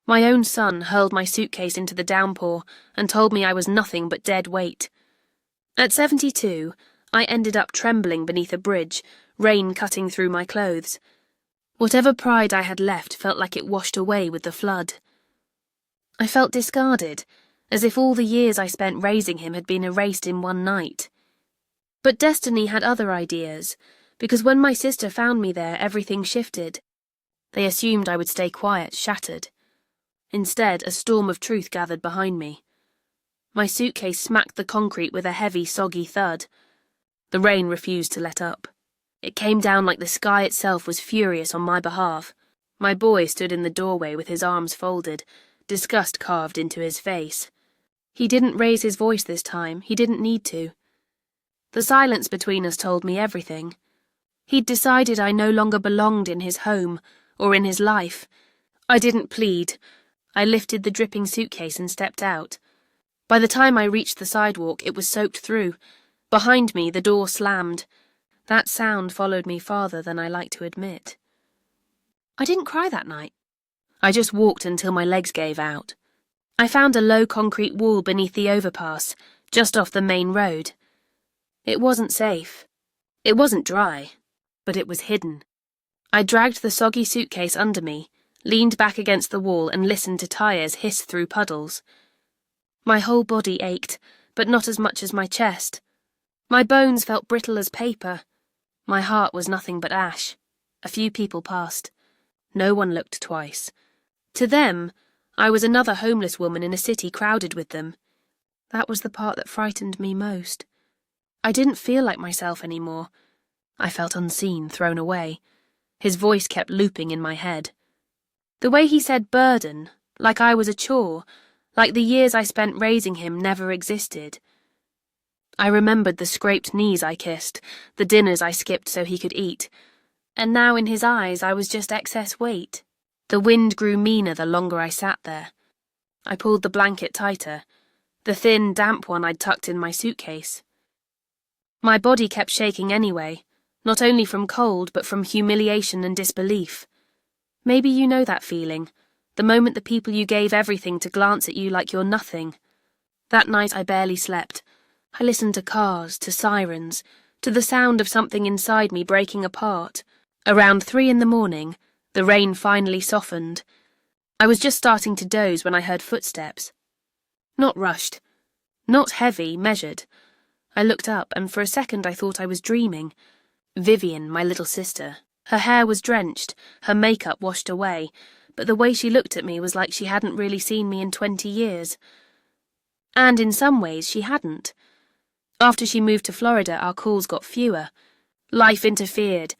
My own son hurled my suitcase into the downpour and told me I was nothing but dead weight. At 72, I ended up trembling beneath a bridge, rain cutting through my clothes. Whatever pride I had left felt like it washed away with the flood. I felt discarded, as if all the years I spent raising him had been erased in one night. But destiny had other ideas, because when my sister found me there, everything shifted. They assumed I would stay quiet, shattered. Instead, a storm of truth gathered behind me. My suitcase smacked the concrete with a heavy, soggy thud. The rain refused to let up. It came down like the sky itself was furious on my behalf. My boy stood in the doorway with his arms folded, disgust carved into his face. He didn't raise his voice this time. He didn't need to. The silence between us told me everything. He'd decided I no longer belonged in his home or in his life. I didn't plead. I lifted the dripping suitcase and stepped out. By the time I reached the sidewalk, it was soaked through. Behind me, the door slammed. That sound followed me farther than I like to admit. I didn't cry that night. I just walked until my legs gave out. I found a low concrete wall beneath the overpass, just off the main road. It wasn't safe. It wasn't dry, but it was hidden. I dragged the soggy suitcase under me, leaned back against the wall and listened to tires hiss through puddles. My whole body ached, but not as much as my chest. My bones felt brittle as paper. My heart was nothing but ash. A few people passed. No one looked twice. To them, I was another homeless woman in a city crowded with them. That was the part that frightened me most. I didn't feel like myself anymore. I felt unseen, thrown away. His voice kept looping in my head. The way he said burden, like I was a chore, like the years I spent raising him never existed. I remembered the scraped knees I kissed, the dinners I skipped so he could eat, and now in his eyes I was just excess weight. The wind grew meaner the longer I sat there. I pulled the blanket tighter, the thin, damp one I'd tucked in my suitcase. My body kept shaking anyway, not only from cold but from humiliation and disbelief. Maybe you know that feeling, the moment the people you gave everything to glance at you like you're nothing. That night I barely slept. I listened to cars, to sirens, to the sound of something inside me breaking apart. Around 3 a.m, the rain finally softened. I was just starting to doze when I heard footsteps. Not rushed. Not heavy, measured. I looked up, and for a second I thought I was dreaming. Vivian, my little sister. Her hair was drenched, her makeup washed away, but the way she looked at me was like she hadn't really seen me in 20 years. And in some ways she hadn't. After she moved to Florida, our calls got fewer. Life interfered.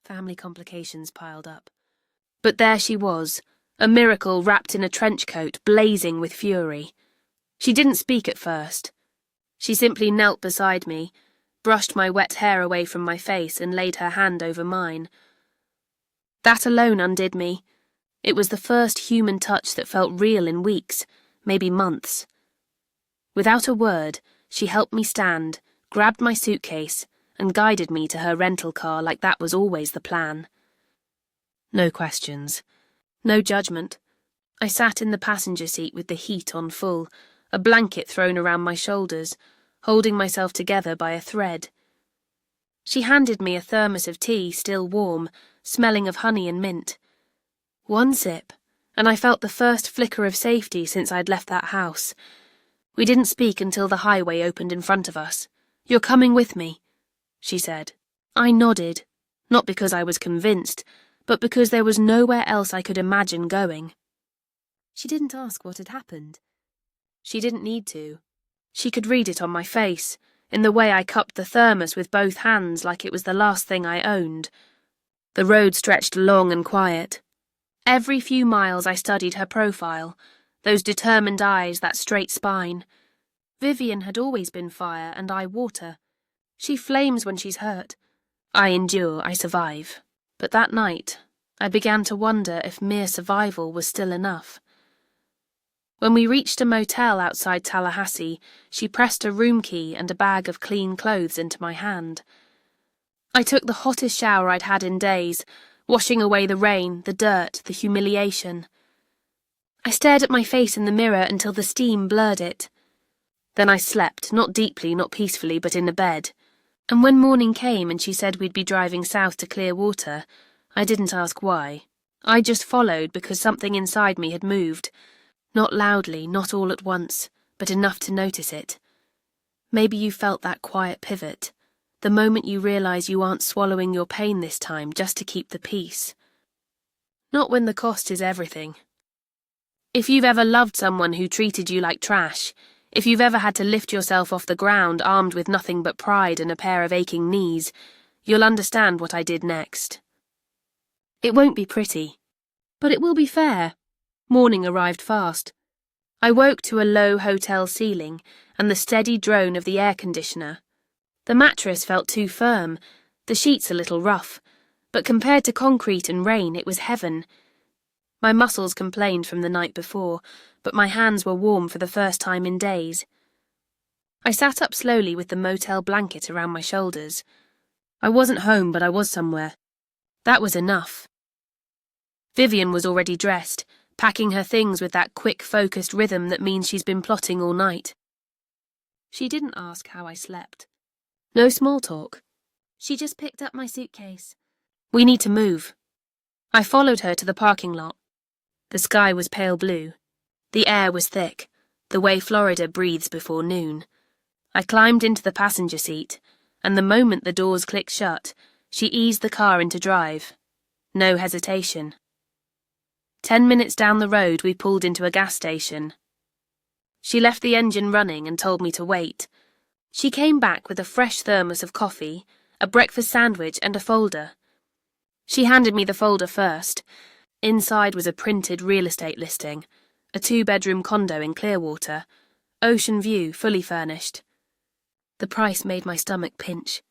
Family complications piled up. But there she was, a miracle wrapped in a trench coat, blazing with fury. She didn't speak at first. She simply knelt beside me, brushed my wet hair away from my face and laid her hand over mine. That alone undid me. It was the first human touch that felt real in weeks, maybe months. Without a word, she helped me stand, grabbed my suitcase, and guided me to her rental car like that was always the plan. No questions. No judgment. I sat in the passenger seat with the heat on full, a blanket thrown around my shoulders, holding myself together by a thread. She handed me a thermos of tea, still warm, smelling of honey and mint. One sip, and I felt the first flicker of safety since I'd left that house. We didn't speak until the highway opened in front of us. "You're coming with me," she said. I nodded, not because I was convinced, but because there was nowhere else I could imagine going. She didn't ask what had happened. She didn't need to. She could read it on my face, in the way I cupped the thermos with both hands like it was the last thing I owned. The road stretched long and quiet. Every few miles I studied her profile, those determined eyes, that straight spine. Vivian had always been fire and I water. She flames when she's hurt. I endure, I survive. But that night, I began to wonder if mere survival was still enough. When we reached a motel outside Tallahassee, she pressed a room key and a bag of clean clothes into my hand. I took the hottest shower I'd had in days, washing away the rain, the dirt, the humiliation. I stared at my face in the mirror until the steam blurred it. Then I slept, not deeply, not peacefully, but in a bed. And when morning came and she said we'd be driving south to clear water, I didn't ask why. I just followed because something inside me had moved. Not loudly, not all at once, but enough to notice it. Maybe you felt that quiet pivot, the moment you realize you aren't swallowing your pain this time just to keep the peace. Not when the cost is everything. If you've ever loved someone who treated you like trash, if you've ever had to lift yourself off the ground armed with nothing but pride and a pair of aching knees, you'll understand what I did next. It won't be pretty, but it will be fair. Morning arrived fast. I woke to a low hotel ceiling and the steady drone of the air conditioner. The mattress felt too firm, the sheets a little rough, but compared to concrete and rain, it was heaven. My muscles complained from the night before, but my hands were warm for the first time in days. I sat up slowly with the motel blanket around my shoulders. I wasn't home, but I was somewhere. That was enough. Vivian was already dressed, packing her things with that quick, focused rhythm that means she's been plotting all night. She didn't ask how I slept. No small talk. She just picked up my suitcase. We need to move. I followed her to the parking lot. The sky was pale blue. The air was thick, the way Florida breathes before noon. I climbed into the passenger seat, and the moment the doors clicked shut, she eased the car into drive. No hesitation. 10 minutes down the road, we pulled into a gas station. She left the engine running and told me to wait. She came back with a fresh thermos of coffee, a breakfast sandwich, and a folder. She handed me the folder first. Inside was a printed real estate listing, a 2-bedroom condo in Clearwater, ocean view, fully furnished. The price made my stomach pinch.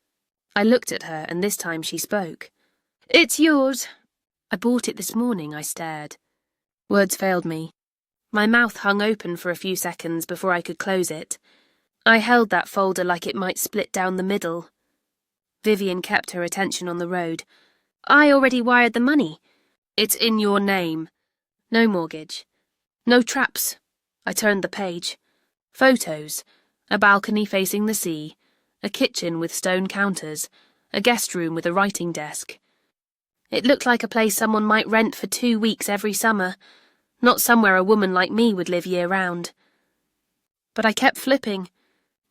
I looked at her, and this time she spoke. "It's yours." "I bought it this morning," I stared. Words failed me. My mouth hung open for a few seconds before I could close it. I held that folder like it might split down the middle. Vivian kept her attention on the road. "I already wired the money." "It's in your name." "No mortgage. No traps." I turned the page. Photos. A balcony facing the sea. A kitchen with stone counters. A guest room with a writing desk. It looked like a place someone might rent for 2 weeks every summer, not somewhere a woman like me would live year-round. But I kept flipping.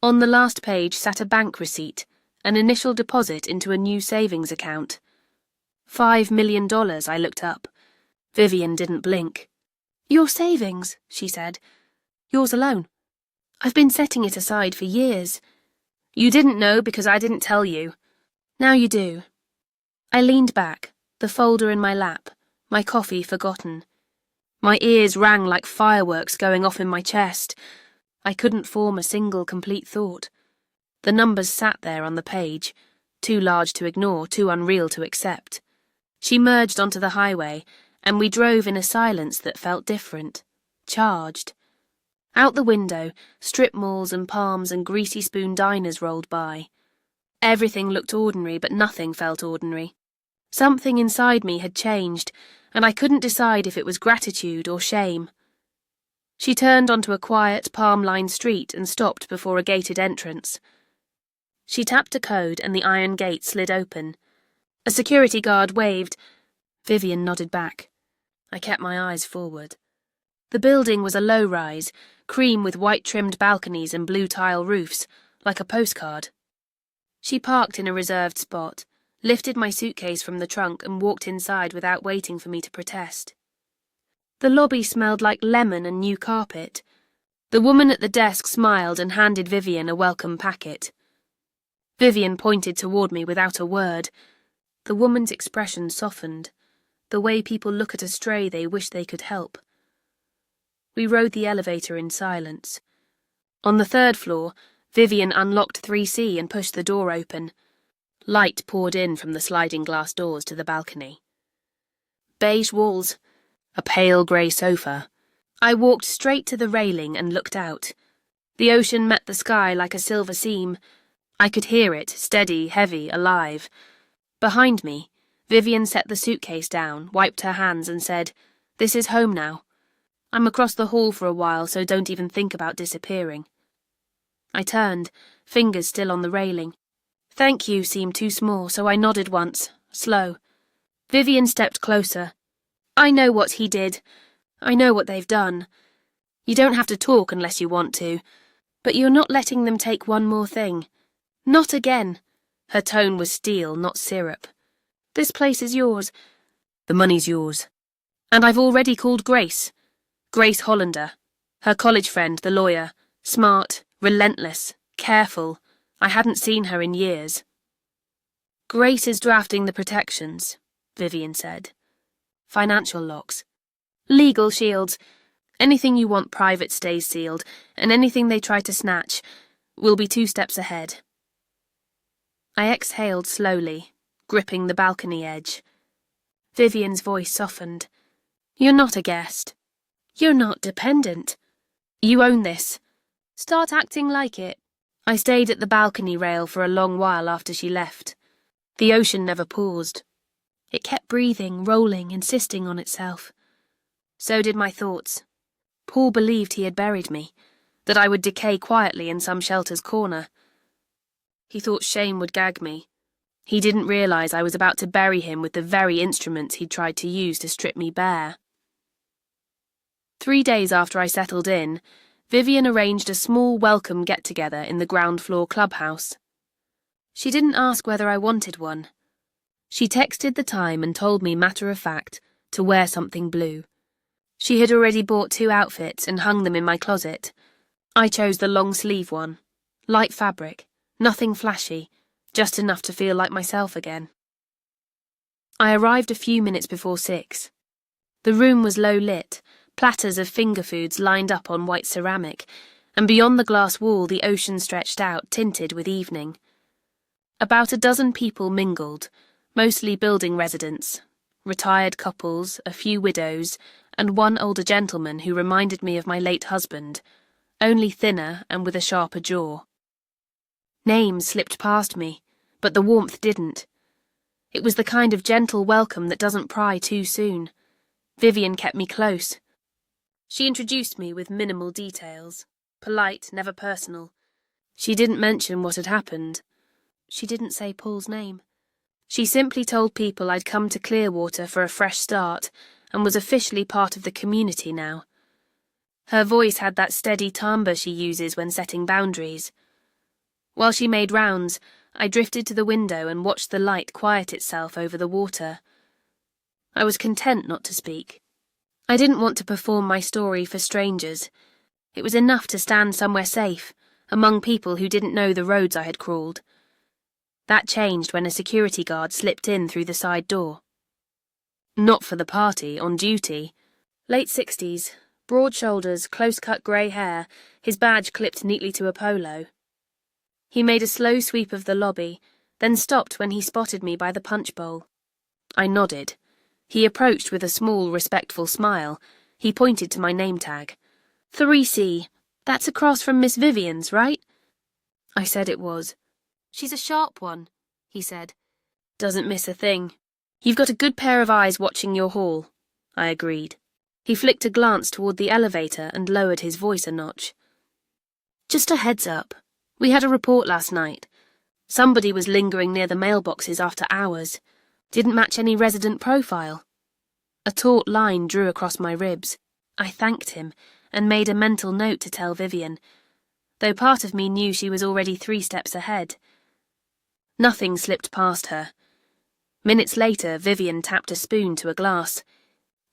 On the last page sat a bank receipt, an initial deposit into a new savings account. $5 million, I looked up. Vivian didn't blink. "Your savings," she said. "Yours alone. I've been setting it aside for years. You didn't know because I didn't tell you. Now you do." I leaned back, the folder in my lap, my coffee forgotten. My ears rang like fireworks going off in my chest. I couldn't form a single complete thought. The numbers sat there on the page, too large to ignore, too unreal to accept. She merged onto the highway, and we drove in a silence that felt different, charged. Out the window, strip malls and palms and greasy spoon diners rolled by. Everything looked ordinary, but nothing felt ordinary. Something inside me had changed, and I couldn't decide if it was gratitude or shame. She turned onto a quiet, palm-lined street and stopped before a gated entrance. She tapped a code and the iron gate slid open. A security guard waved. Vivian nodded back. I kept my eyes forward. The building was a low-rise, cream with white-trimmed balconies and blue tile roofs, like a postcard. She parked in a reserved spot, lifted my suitcase from the trunk and walked inside without waiting for me to protest. The lobby smelled like lemon and new carpet. The woman at the desk smiled and handed Vivian a welcome packet. Vivian pointed toward me without a word. The woman's expression softened, the way people look at a stray they wish they could help. We rode the elevator in silence. On the 3rd floor, Vivian unlocked 3C and pushed the door open. Light poured in from the sliding glass doors to the balcony. Beige walls, a pale grey sofa. I walked straight to the railing and looked out. The ocean met the sky like a silver seam. I could hear it, steady, heavy, alive. Behind me, Vivian set the suitcase down, wiped her hands and said, "This is home now." I'm across the hall for a while, so don't even think about disappearing. I turned, fingers still on the railing. Thank you seemed too small, so I nodded once, slow. Vivian stepped closer. I know what he did. I know what they've done. You don't have to talk unless you want to. But you're not letting them take one more thing. Not again. Her tone was steel, not syrup. This place is yours. The money's yours. And I've already called Grace. Grace Hollander. Her college friend, the lawyer. Smart, relentless, careful. I hadn't seen her in years. Grace is drafting the protections, Vivian said. Financial locks. Legal shields. Anything you want private stays sealed, and anything they try to snatch will be 2 steps ahead. I exhaled slowly, gripping the balcony edge. Vivian's voice softened. You're not a guest. You're not dependent. You own this. Start acting like it. I stayed at the balcony rail for a long while after she left. The ocean never paused. It kept breathing, rolling, insisting on itself. So did my thoughts. Paul believed he had buried me, that I would decay quietly in some shelter's corner. He thought shame would gag me. He didn't realize I was about to bury him with the very instruments he'd tried to use to strip me bare. 3 days after I settled in, Vivian arranged a small welcome get-together in the ground-floor clubhouse. She didn't ask whether I wanted one. She texted the time and told me matter-of-fact to wear something blue. She had already bought 2 outfits and hung them in my closet. I chose the long-sleeve one. Light fabric, nothing flashy, just enough to feel like myself again. I arrived a few minutes before 6. The room was low-lit, platters of finger foods lined up on white ceramic, and beyond the glass wall the ocean stretched out, tinted with evening. About a dozen people mingled, mostly building residents, retired couples, a few widows, and one older gentleman who reminded me of my late husband, only thinner and with a sharper jaw. Names slipped past me, but the warmth didn't. It was the kind of gentle welcome that doesn't pry too soon. Vivian kept me close. She introduced me with minimal details, polite, never personal. She didn't mention what had happened. She didn't say Paul's name. She simply told people I'd come to Clearwater for a fresh start and was officially part of the community now. Her voice had that steady timbre she uses when setting boundaries. While she made rounds, I drifted to the window and watched the light quiet itself over the water. I was content not to speak. I didn't want to perform my story for strangers. It was enough to stand somewhere safe, among people who didn't know the roads I had crawled. That changed when a security guard slipped in through the side door. Not for the party, on duty. Late 60s, broad shoulders, close-cut grey hair, his badge clipped neatly to a polo. He made a slow sweep of the lobby, then stopped when he spotted me by the punch bowl. I nodded. He approached with a small, respectful smile. He pointed to my name tag. 3C. That's across from Miss Vivian's, right? I said it was. She's a sharp one, he said. Doesn't miss a thing. You've got a good pair of eyes watching your haul, I agreed. He flicked a glance toward the elevator and lowered his voice a notch. Just a heads up. We had a report last night. Somebody was lingering near the mailboxes after hours. Didn't match any resident profile. A taut line drew across my ribs. I thanked him and made a mental note to tell Vivian, though part of me knew she was already 3 steps ahead. Nothing slipped past her. Minutes later, Vivian tapped a spoon to a glass.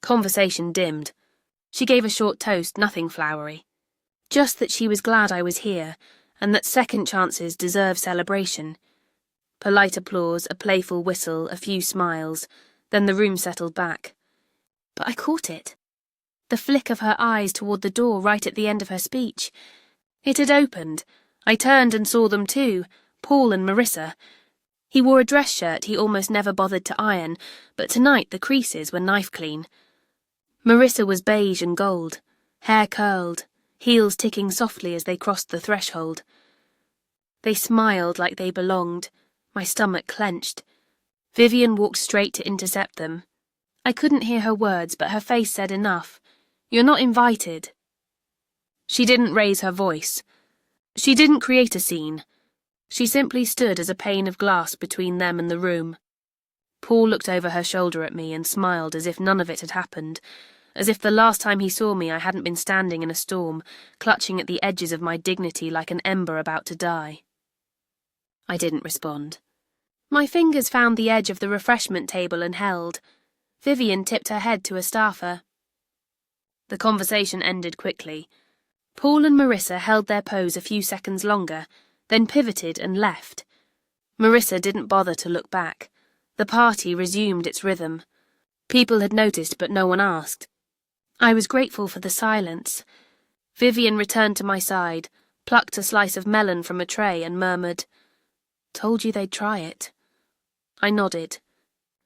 Conversation dimmed. She gave a short toast, nothing flowery. Just that she was glad I was here, and that second chances deserve celebration. Polite applause, a playful whistle, a few smiles, then the room settled back. But I caught it. The flick of her eyes toward the door right at the end of her speech. It had opened. I turned and saw them too, Paul and Marissa. He wore a dress shirt he almost never bothered to iron, but tonight the creases were knife-clean. Marissa was beige and gold, hair curled, heels ticking softly as they crossed the threshold. They smiled like they belonged. My stomach clenched. Vivian walked straight to intercept them. I couldn't hear her words, but her face said enough. You're not invited." She didn't raise her voice. She didn't create a scene. She simply stood as a pane of glass between them and the room. Paul looked over her shoulder at me and smiled as if none of it had happened, as if the last time he saw me I hadn't been standing in a storm, clutching at the edges of my dignity like an ember about to die. I didn't respond. My fingers found the edge of the refreshment table and held. Vivian tipped her head to a staffer. The conversation ended quickly. Paul and Marissa held their pose a few seconds longer, then pivoted and left. Marissa didn't bother to look back. The party resumed its rhythm. People had noticed, but no one asked. I was grateful for the silence. Vivian returned to my side, plucked a slice of melon from a tray and murmured, "Told you they'd try it." I nodded.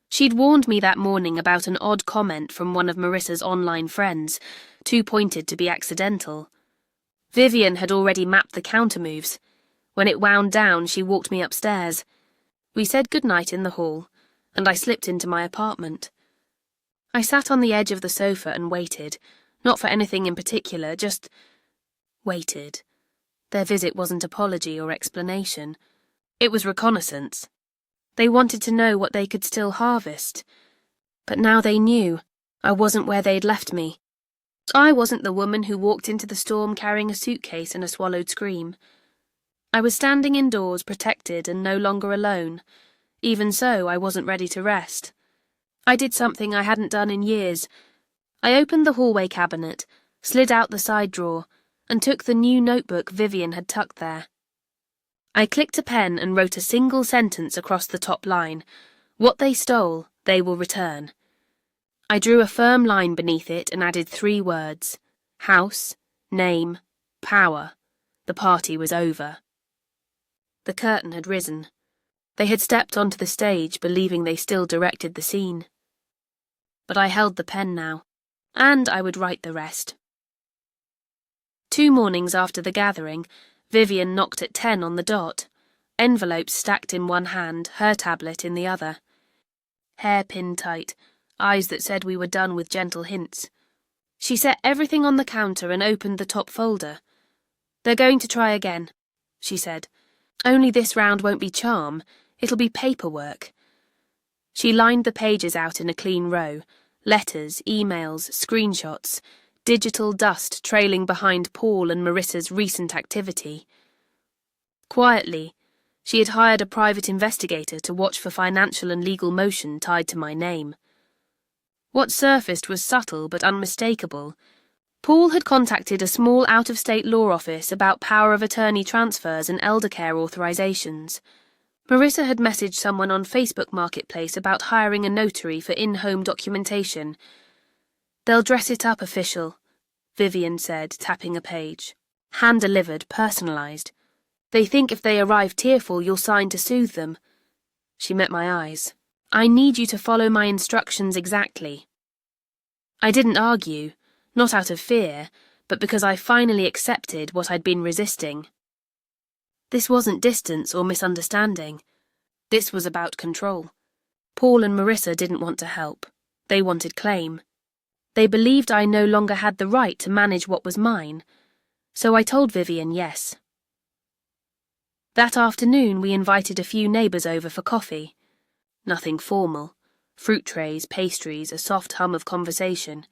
She'd warned me that morning about an odd comment from one of Marissa's online friends, too pointed to be accidental. Vivian had already mapped the countermoves. When it wound down, she walked me upstairs. We said goodnight in the hall, and I slipped into my apartment. I sat on the edge of the sofa and waited, not for anything in particular, just waited. Their visit wasn't apology or explanation. It was reconnaissance. They wanted to know what they could still harvest. But now they knew. I wasn't where they'd left me. I wasn't the woman who walked into the storm carrying a suitcase and a swallowed scream. I was standing indoors, protected and no longer alone. Even so, I wasn't ready to rest. I did something I hadn't done in years. I opened the hallway cabinet, slid out the side drawer, and took the new notebook Vivian had tucked there. I clicked a pen and wrote a single sentence across the top line. What they stole, they will return. I drew a firm line beneath it and added 3 words. House, name, power. The party was over. The curtain had risen. They had stepped onto the stage, believing they still directed the scene. But I held the pen now, and I would write the rest. 2 mornings after the gathering, Vivian knocked at 10 on the dot, envelopes stacked in one hand, her tablet in the other. Hair pinned tight, eyes that said we were done with gentle hints. She set everything on the counter and opened the top folder. "They're going to try again," she said. "Only this round won't be charm, it'll be paperwork." She lined the pages out in a clean row, letters, emails, screenshots, digital dust trailing behind Paul and Marissa's recent activity. Quietly, she had hired a private investigator to watch for financial and legal motion tied to my name. What surfaced was subtle but unmistakable. Paul had contacted a small out-of-state law office about power of attorney transfers and elder care authorizations. Marissa had messaged someone on Facebook Marketplace about hiring a notary for in-home documentation. "They'll dress it up official," Vivian said, tapping a page. "Hand-delivered, personalized. They think if they arrive tearful, you'll sign to soothe them." She met my eyes. "I need you to follow my instructions exactly." I didn't argue, not out of fear, but because I finally accepted what I'd been resisting. This wasn't distance or misunderstanding. This was about control. Paul and Marissa didn't want to help. They wanted claim. They believed I no longer had the right to manage what was mine, so I told Vivian yes. That afternoon we invited a few neighbours over for coffee. Nothing formal. Fruit trays, pastries, a soft hum of conversation.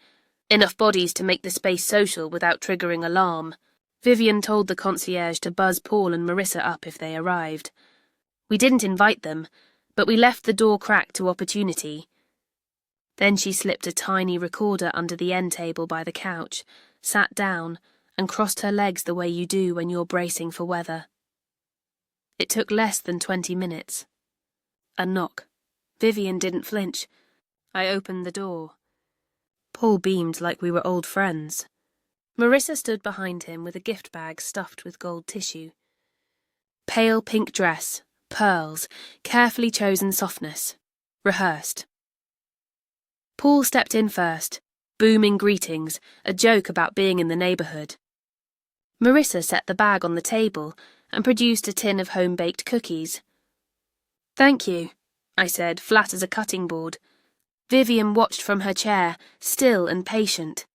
Enough bodies to make the space social without triggering alarm. Vivian told the concierge to buzz Paul and Marissa up if they arrived. We didn't invite them, but we left the door cracked to opportunity. Then she slipped a tiny recorder under the end table by the couch, sat down, and crossed her legs the way you do when you're bracing for weather. It took less than 20 minutes. A knock. Vivian didn't flinch. I opened the door. Paul beamed like we were old friends. Marissa stood behind him with a gift bag stuffed with gold tissue. Pale pink dress, pearls, carefully chosen softness. Rehearsed. Paul stepped in first, booming greetings, a joke about being in the neighbourhood. Marissa set the bag on the table and produced a tin of home-baked cookies. "Thank you," I said, flat as a cutting board. Vivian watched from her chair, still and patient.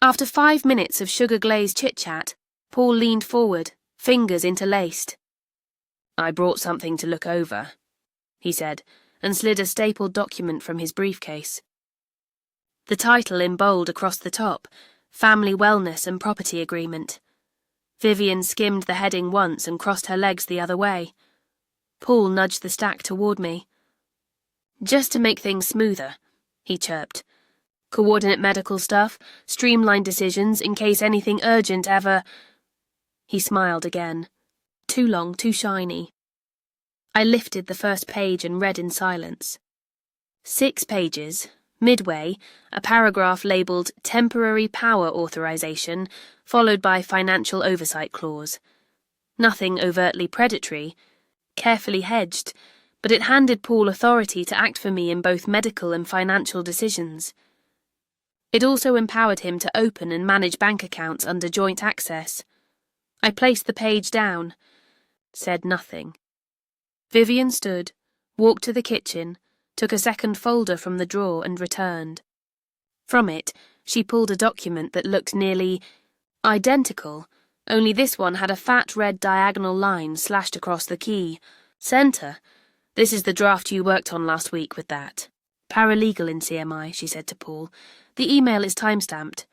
After 5 minutes of sugar-glazed chit-chat, Paul leaned forward, fingers interlaced. "I brought something to look over," he said, and slid a stapled document from his briefcase. The title in bold across the top, Family Wellness and Property Agreement. Vivian skimmed the heading once and crossed her legs the other way. Paul nudged the stack toward me. "Just to make things smoother," he chirped. "Coordinate medical stuff, streamline decisions in case anything urgent ever—" He smiled again. Too long, too shiny. I lifted the first page and read in silence. 6 pages. Midway, a paragraph labelled Temporary Power Authorization, followed by Financial Oversight Clause. Nothing overtly predatory, carefully hedged, but it handed Paul authority to act for me in both medical and financial decisions. It also empowered him to open and manage bank accounts under joint access. I placed the page down, said nothing. Vivian stood, walked to the kitchen, took a second folder from the drawer and returned. From it, she pulled a document that looked nearly identical, only this one had a fat red diagonal line slashed across the key. "Centre. This is the draft you worked on last week with that. Paralegal in CMI," she said to Paul. "The email is time-stamped."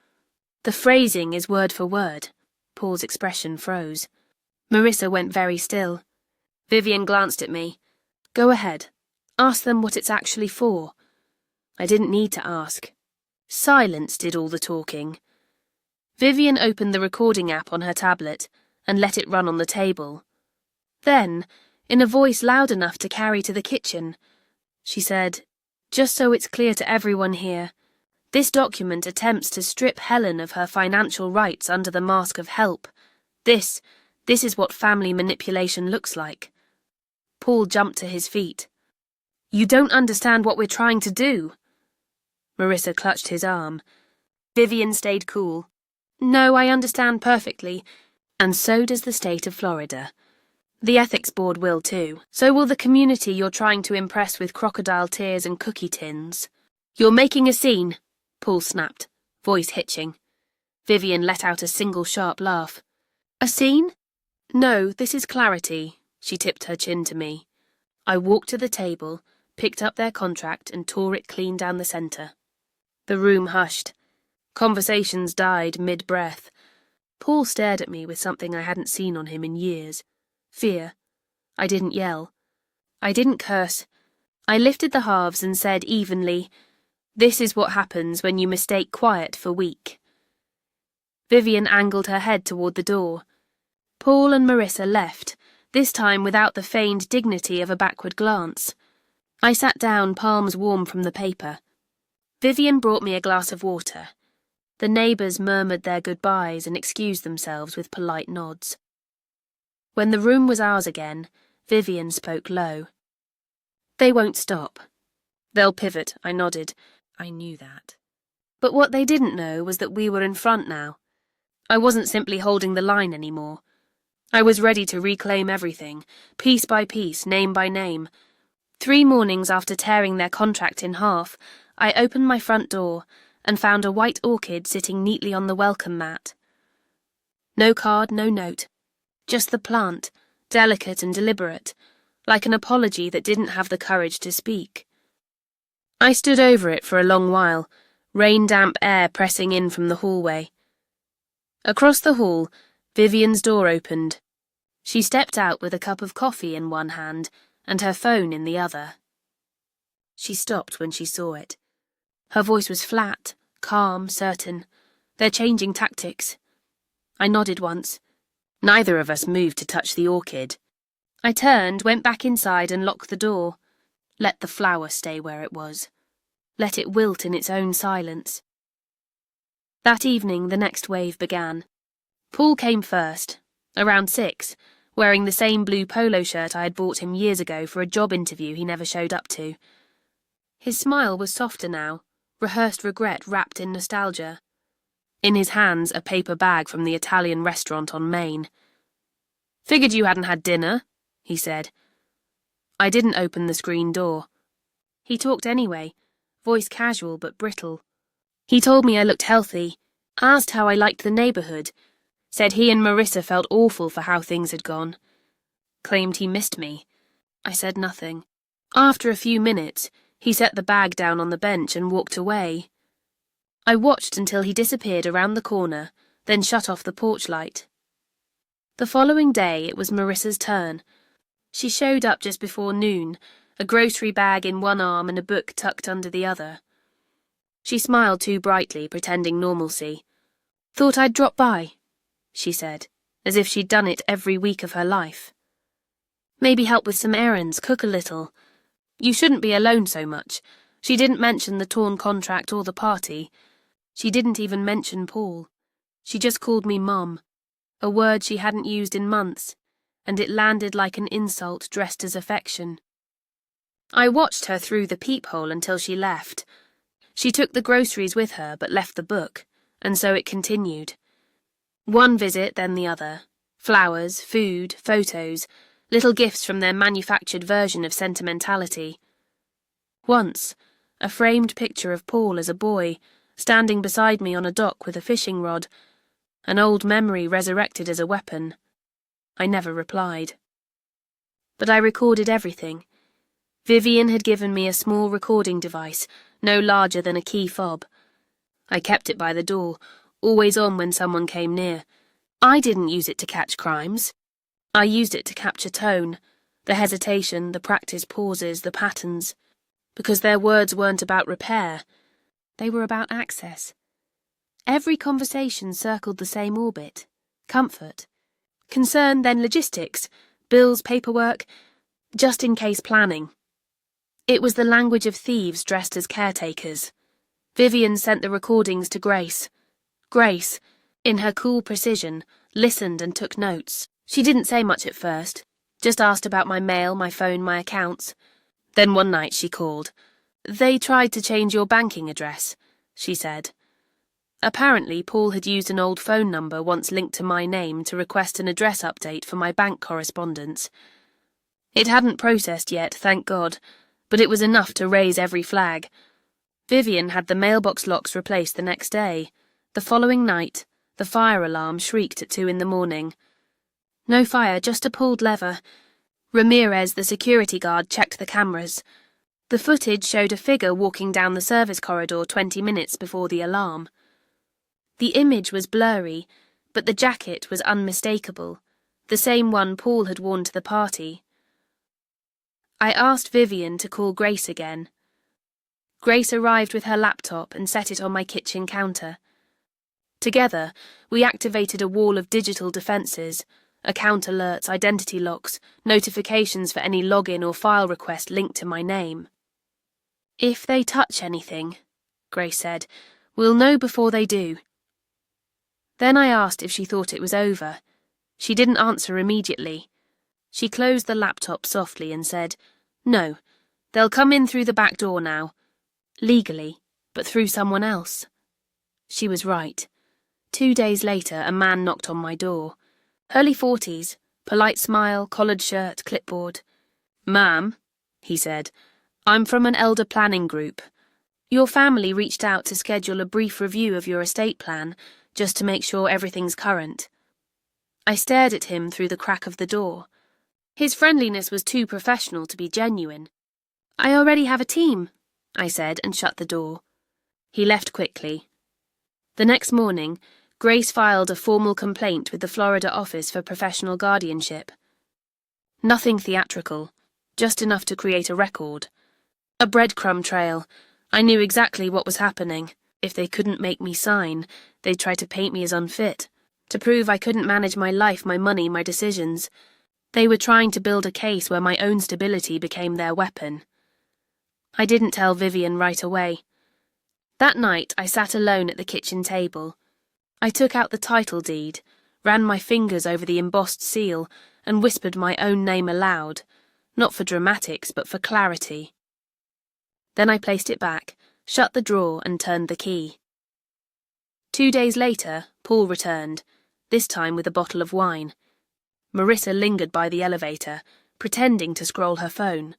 "The phrasing is word for word." Paul's expression froze. Marissa went very still. Vivian glanced at me. "Go ahead. Ask them what it's actually for." I didn't need to ask. Silence did all the talking. Vivian opened the recording app on her tablet and let it run on the table. Then, in a voice loud enough to carry to the kitchen, she said, "Just so it's clear to everyone here, this document attempts to strip Helen of her financial rights under the mask of help. This is what family manipulation looks like." Paul jumped to his feet. "You don't understand what we're trying to do." Marissa clutched his arm. Vivian stayed cool. "No, I understand perfectly, and so does the state of Florida. The ethics board will too. So will the community you're trying to impress with crocodile tears and cookie tins." "You're making a scene," Paul snapped, voice hitching. Vivian let out a single sharp laugh. "A scene? No, this is clarity." She tipped her chin to me. I walked to the table, picked up their contract and tore it clean down the centre. The room hushed. Conversations died mid-breath. Paul stared at me with something I hadn't seen on him in years. Fear. I didn't yell. I didn't curse. I lifted the halves and said evenly, "This is what happens when you mistake quiet for weak." Vivian angled her head toward the door. Paul and Marissa left, this time without the feigned dignity of a backward glance. I sat down, palms warm from the paper. Vivian brought me a glass of water. The neighbours murmured their goodbyes and excused themselves with polite nods. When the room was ours again, Vivian spoke low. "They won't stop. They'll pivot," I nodded. I knew that. But what they didn't know was that we were in front now. I wasn't simply holding the line anymore. I was ready to reclaim everything, piece by piece, name by name. 3 mornings after tearing their contract in half, I opened my front door and found a white orchid sitting neatly on the welcome mat. No card, no note. Just the plant, delicate and deliberate, like an apology that didn't have the courage to speak. I stood over it for a long while, rain-damp air pressing in from the hallway. Across the hall, Vivian's door opened. She stepped out with a cup of coffee in one hand and her phone in the other. She stopped when she saw it. Her voice was flat, calm, certain. "They're changing tactics." I nodded once. Neither of us moved to touch the orchid. I turned, went back inside and locked the door. Let the flower stay where it was. Let it wilt in its own silence. That evening the next wave began. Paul came first, around 6, wearing the same blue polo shirt I had bought him years ago for a job interview he never showed up to. His smile was softer now, rehearsed regret wrapped in nostalgia. In his hands a paper bag from the Italian restaurant on Main. "Figured you hadn't had dinner," he said. I didn't open the screen door. He talked anyway, voice casual but brittle. He told me I looked healthy, Asked how I liked the neighbourhood. Said he and Marissa felt awful for how things had gone. Claimed he missed me. I said nothing. After a few minutes, he set the bag down on the bench and walked away. I watched until he disappeared around the corner, then shut off the porch light. The following day, it was Marissa's turn. She showed up just before noon, a grocery bag in one arm and a book tucked under the other. She smiled too brightly, pretending normalcy. "Thought I'd drop by," she said, as if she'd done it every week of her life. "Maybe help with some errands, cook a little. You shouldn't be alone so much." She didn't mention the torn contract or the party. She didn't even mention Paul. She just called me Mum, a word she hadn't used in months, and it landed like an insult dressed as affection. I watched her through the peephole until she left. She took the groceries with her but left the book, and so it continued. One visit, then the other. Flowers, food, photos, little gifts from their manufactured version of sentimentality. Once, a framed picture of Paul as a boy, standing beside me on a dock with a fishing rod, an old memory resurrected as a weapon. I never replied. But I recorded everything. Vivian had given me a small recording device, no larger than a key fob. I kept it by the door, always on when someone came near. I didn't use it to catch crimes. I used it to capture tone, the hesitation, the practice pauses, the patterns, because their words weren't about repair. They were about access. Every conversation circled the same orbit: comfort. Concern, then logistics, bills, paperwork, just-in-case planning. It was the language of thieves dressed as caretakers. Vivian sent the recordings to Grace. Grace, in her cool precision, listened and took notes. She didn't say much at first, just asked about my mail, my phone, my accounts. Then one night she called. "They tried to change your banking address," she said. Apparently, Paul had used an old phone number once linked to my name to request an address update for my bank correspondence. It hadn't processed yet, thank God, but it was enough to raise every flag. Vivian had the mailbox locks replaced the next day. The following night, the fire alarm shrieked at 2 a.m. No fire, just a pulled lever. Ramirez, the security guard, checked the cameras. The footage showed a figure walking down the service corridor 20 minutes before the alarm. The image was blurry, but the jacket was unmistakable, the same one Paul had worn to the party. I asked Vivian to call Grace again. Grace arrived with her laptop and set it on my kitchen counter. Together, we activated a wall of digital defences, account alerts, identity locks, notifications for any login or file request linked to my name. "If they touch anything," Grace said, "we'll know before they do." Then I asked if she thought it was over. She didn't answer immediately. She closed the laptop softly and said, "No, they'll come in through the back door now. Legally, but through someone else." She was right. 2 days later, a man knocked on my door. Early 40s, polite smile, collared shirt, clipboard. "Ma'am," he said, "I'm from an elder planning group. Your family reached out to schedule a brief review of your estate plan, just to make sure everything's current." I stared at him through the crack of the door. His friendliness was too professional to be genuine. "I already have a team," I said, and shut the door. He left quickly. The next morning, Grace filed a formal complaint with the Florida Office for Professional Guardianship. Nothing theatrical, just enough to create a record. A breadcrumb trail. I knew exactly what was happening. If they couldn't make me sign, they'd try to paint me as unfit, to prove I couldn't manage my life, my money, my decisions. They were trying to build a case where my own stability became their weapon. I didn't tell Vivian right away. That night, I sat alone at the kitchen table. I took out the title deed, ran my fingers over the embossed seal, and whispered my own name aloud, not for dramatics, but for clarity. Then I placed it back, shut the drawer, and turned the key. 2 days later, Paul returned, this time with a bottle of wine. Marissa lingered by the elevator, pretending to scroll her phone.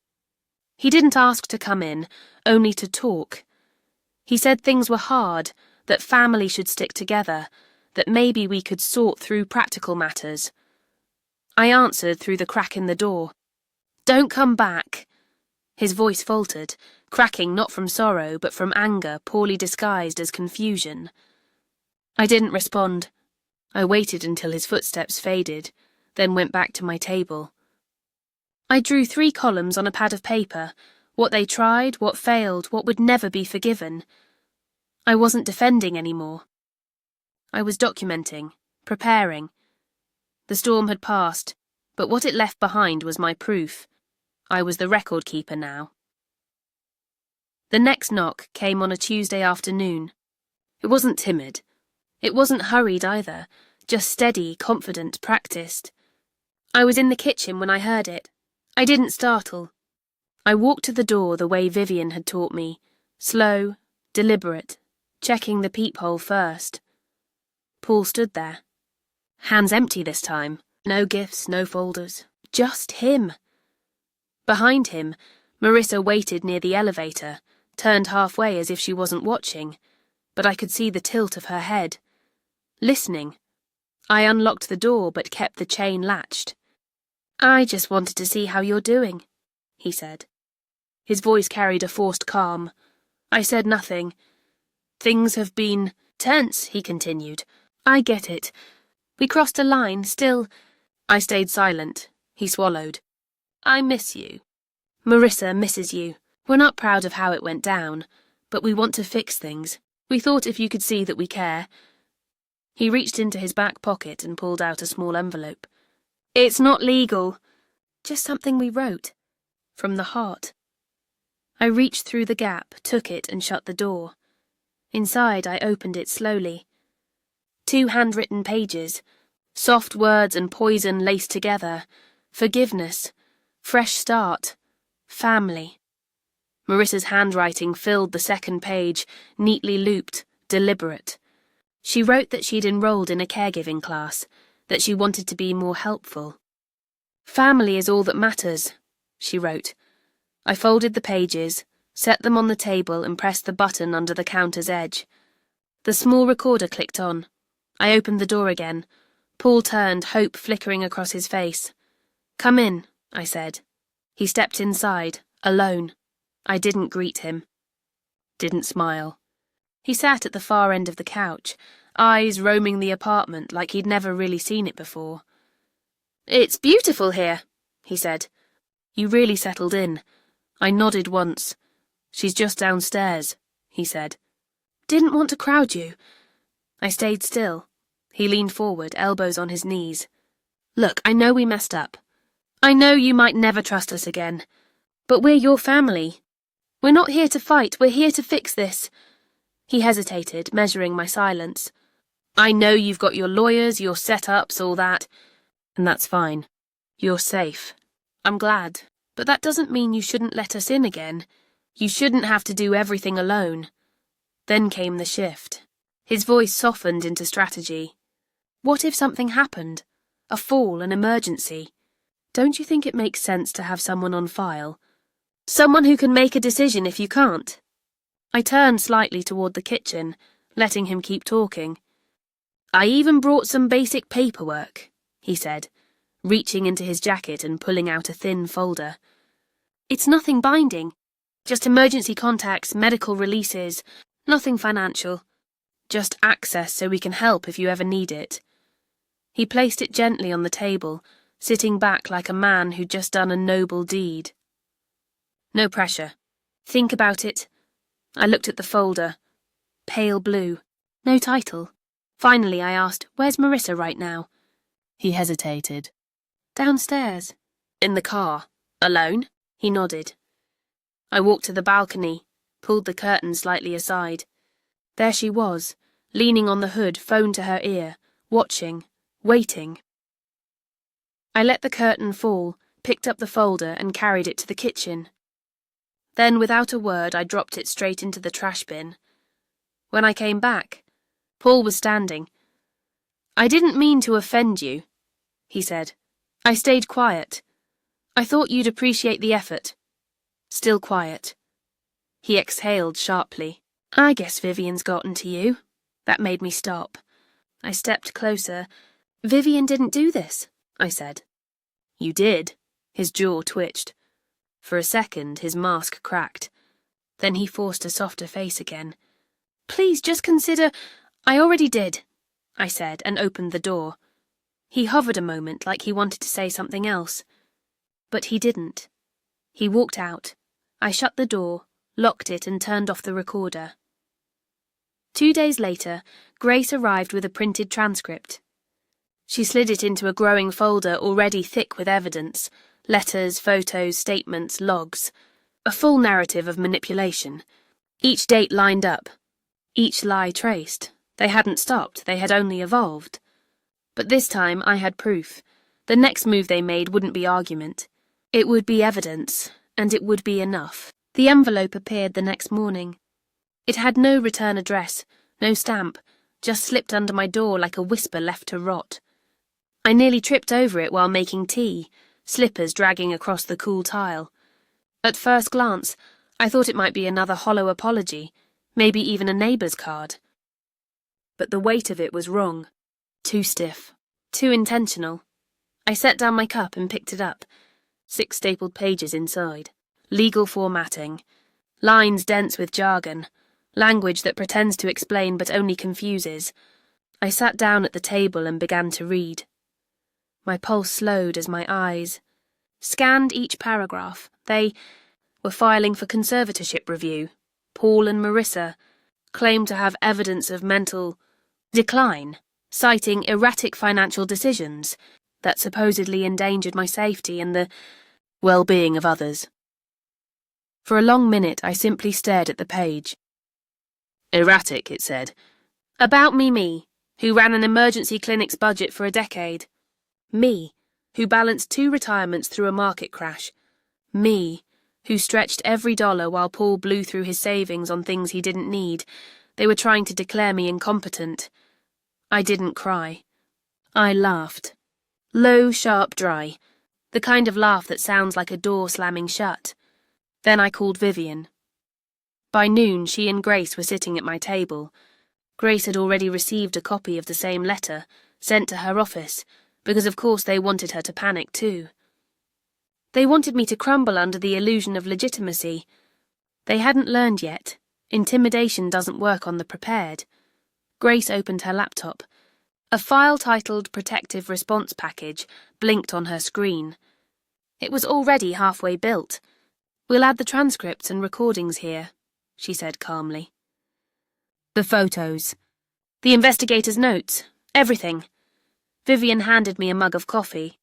He didn't ask to come in, only to talk. He said things were hard, that family should stick together, that maybe we could sort through practical matters. I answered through the crack in the door. "Don't come back." His voice faltered, cracking not from sorrow but from anger poorly disguised as confusion. I didn't respond. I waited until his footsteps faded, then went back to my table. I drew 3 columns on a pad of paper, what they tried, what failed, what would never be forgiven. I wasn't defending anymore. I was documenting, preparing. The storm had passed, but what it left behind was my proof. I was the record keeper now. The next knock came on a Tuesday afternoon. It wasn't timid. It wasn't hurried either, just steady, confident, practiced. I was in the kitchen when I heard it. I didn't startle. I walked to the door the way Vivian had taught me, slow, deliberate, checking the peephole first. Paul stood there. Hands empty this time. No gifts, no folders. Just him. Behind him, Marissa waited near the elevator, turned halfway as if she wasn't watching, but I could see the tilt of her head. Listening. I unlocked the door but kept the chain latched. "I just wanted to see how you're doing," he said. His voice carried a forced calm. I said nothing. "Things have been tense," he continued. "I get it. We crossed a line, still—" I stayed silent. He swallowed. "I miss you. Marissa misses you. We're not proud of how it went down, but we want to fix things. We thought if you could see that we care." He reached into his back pocket and pulled out a small envelope. "It's not legal. Just something we wrote. From the heart." I reached through the gap, took it and shut the door. Inside, I opened it slowly. 2 handwritten pages. Soft words and poison laced together. Forgiveness. Fresh start. Family. Marissa's handwriting filled the second page, neatly looped, deliberate. She wrote that she'd enrolled in a caregiving class, that she wanted to be more helpful. "Family is all that matters," she wrote. I folded the pages, set them on the table and pressed the button under the counter's edge. The small recorder clicked on. I opened the door again. Paul turned, hope flickering across his face. "Come in," I said. He stepped inside, alone. I didn't greet him. Didn't smile. He sat at the far end of the couch, eyes roaming the apartment like he'd never really seen it before. "It's beautiful here," he said. "You really settled in." I nodded once. "She's just downstairs," he said. "Didn't want to crowd you." I stayed still. He leaned forward, elbows on his knees. "Look, I know we messed up. I know you might never trust us again. But we're your family. We're not here to fight, we're here to fix this." He hesitated, measuring my silence. "I know you've got your lawyers, your setups, all that. And that's fine. You're safe. I'm glad. But that doesn't mean you shouldn't let us in again. You shouldn't have to do everything alone." Then came the shift. His voice softened into strategy. "What if something happened? A fall, an emergency? Don't you think it makes sense to have someone on file? Someone who can make a decision if you can't?" I turned slightly toward the kitchen, letting him keep talking. "I even brought some basic paperwork," he said, reaching into his jacket and pulling out a thin folder. "It's nothing binding. Just emergency contacts, medical releases, nothing financial. Just access so we can help if you ever need it." He placed it gently on the table, sitting back like a man who'd just done a noble deed. "No pressure. Think about it." I looked at the folder. Pale blue. No title. Finally I asked, "Where's Marissa right now?" He hesitated. "Downstairs." "In the car? Alone?" He nodded. I walked to the balcony, pulled the curtain slightly aside. There she was, leaning on the hood, phone to her ear, watching, waiting. I let the curtain fall, picked up the folder and carried it to the kitchen. Then, without a word, I dropped it straight into the trash bin. When I came back, Paul was standing. "I didn't mean to offend you," he said. "I stayed quiet. I thought you'd appreciate the effort." Still quiet. He exhaled sharply. "I guess Vivian's gotten to you." That made me stop. I stepped closer. "Vivian didn't do this," I said. "You did." His jaw twitched. For a second, his mask cracked. Then he forced a softer face again. "Please, just consider—" "I already did," I said, and opened the door. He hovered a moment like he wanted to say something else. But he didn't. He walked out. I shut the door, locked it, and turned off the recorder. 2 days later, Grace arrived with a printed transcript. She slid it into a growing folder already thick with evidence: letters, photos, statements, logs. A full narrative of manipulation. Each date lined up. Each lie traced. They hadn't stopped, they had only evolved. But this time I had proof. The next move they made wouldn't be argument. It would be evidence, and it would be enough. The envelope appeared the next morning. It had no return address, no stamp, just slipped under my door like a whisper left to rot. I nearly tripped over it while making tea, slippers dragging across the cool tile. At first glance, I thought it might be another hollow apology, maybe even a neighbour's card. But the weight of it was wrong. Too stiff. Too intentional. I set down my cup and picked it up. 6 stapled pages inside. Legal formatting. Lines dense with jargon. Language that pretends to explain but only confuses. I sat down at the table and began to read. My pulse slowed as my eyes scanned each paragraph. They were filing for conservatorship review. Paul and Marissa claimed to have evidence of mental decline, citing erratic financial decisions that supposedly endangered my safety and the well-being of others. For a long minute I simply stared at the page. Erratic, it said. About me, who ran an emergency clinic's budget for a decade. Me, who balanced 2 retirements through a market crash. Me, who stretched every dollar while Paul blew through his savings on things he didn't need. They were trying to declare me incompetent. I didn't cry. I laughed. Low, sharp, dry. The kind of laugh that sounds like a door slamming shut. Then I called Vivian. By noon, she and Grace were sitting at my table. Grace had already received a copy of the same letter, sent to her office, because of course they wanted her to panic too. They wanted me to crumble under the illusion of legitimacy. They hadn't learned yet. Intimidation doesn't work on the prepared. Grace opened her laptop. A file titled Protective Response Package blinked on her screen. It was already halfway built. We'll add the transcripts and recordings here, she said calmly. The photos. The investigator's notes. Everything. Vivian handed me a mug of coffee.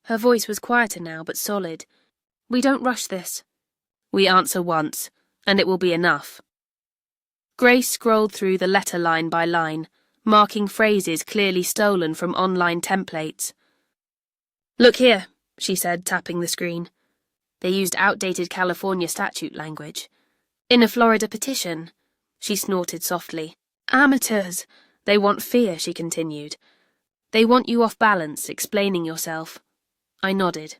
Her voice was quieter now, but solid. We don't rush this. We answer once, and it will be enough. Grace scrolled through the letter line by line, marking phrases clearly stolen from online templates. Look here, she said, tapping the screen. They used outdated California statute language. In a Florida petition, she snorted softly. Amateurs. They want fear, she continued. They want you off balance, explaining yourself. I nodded.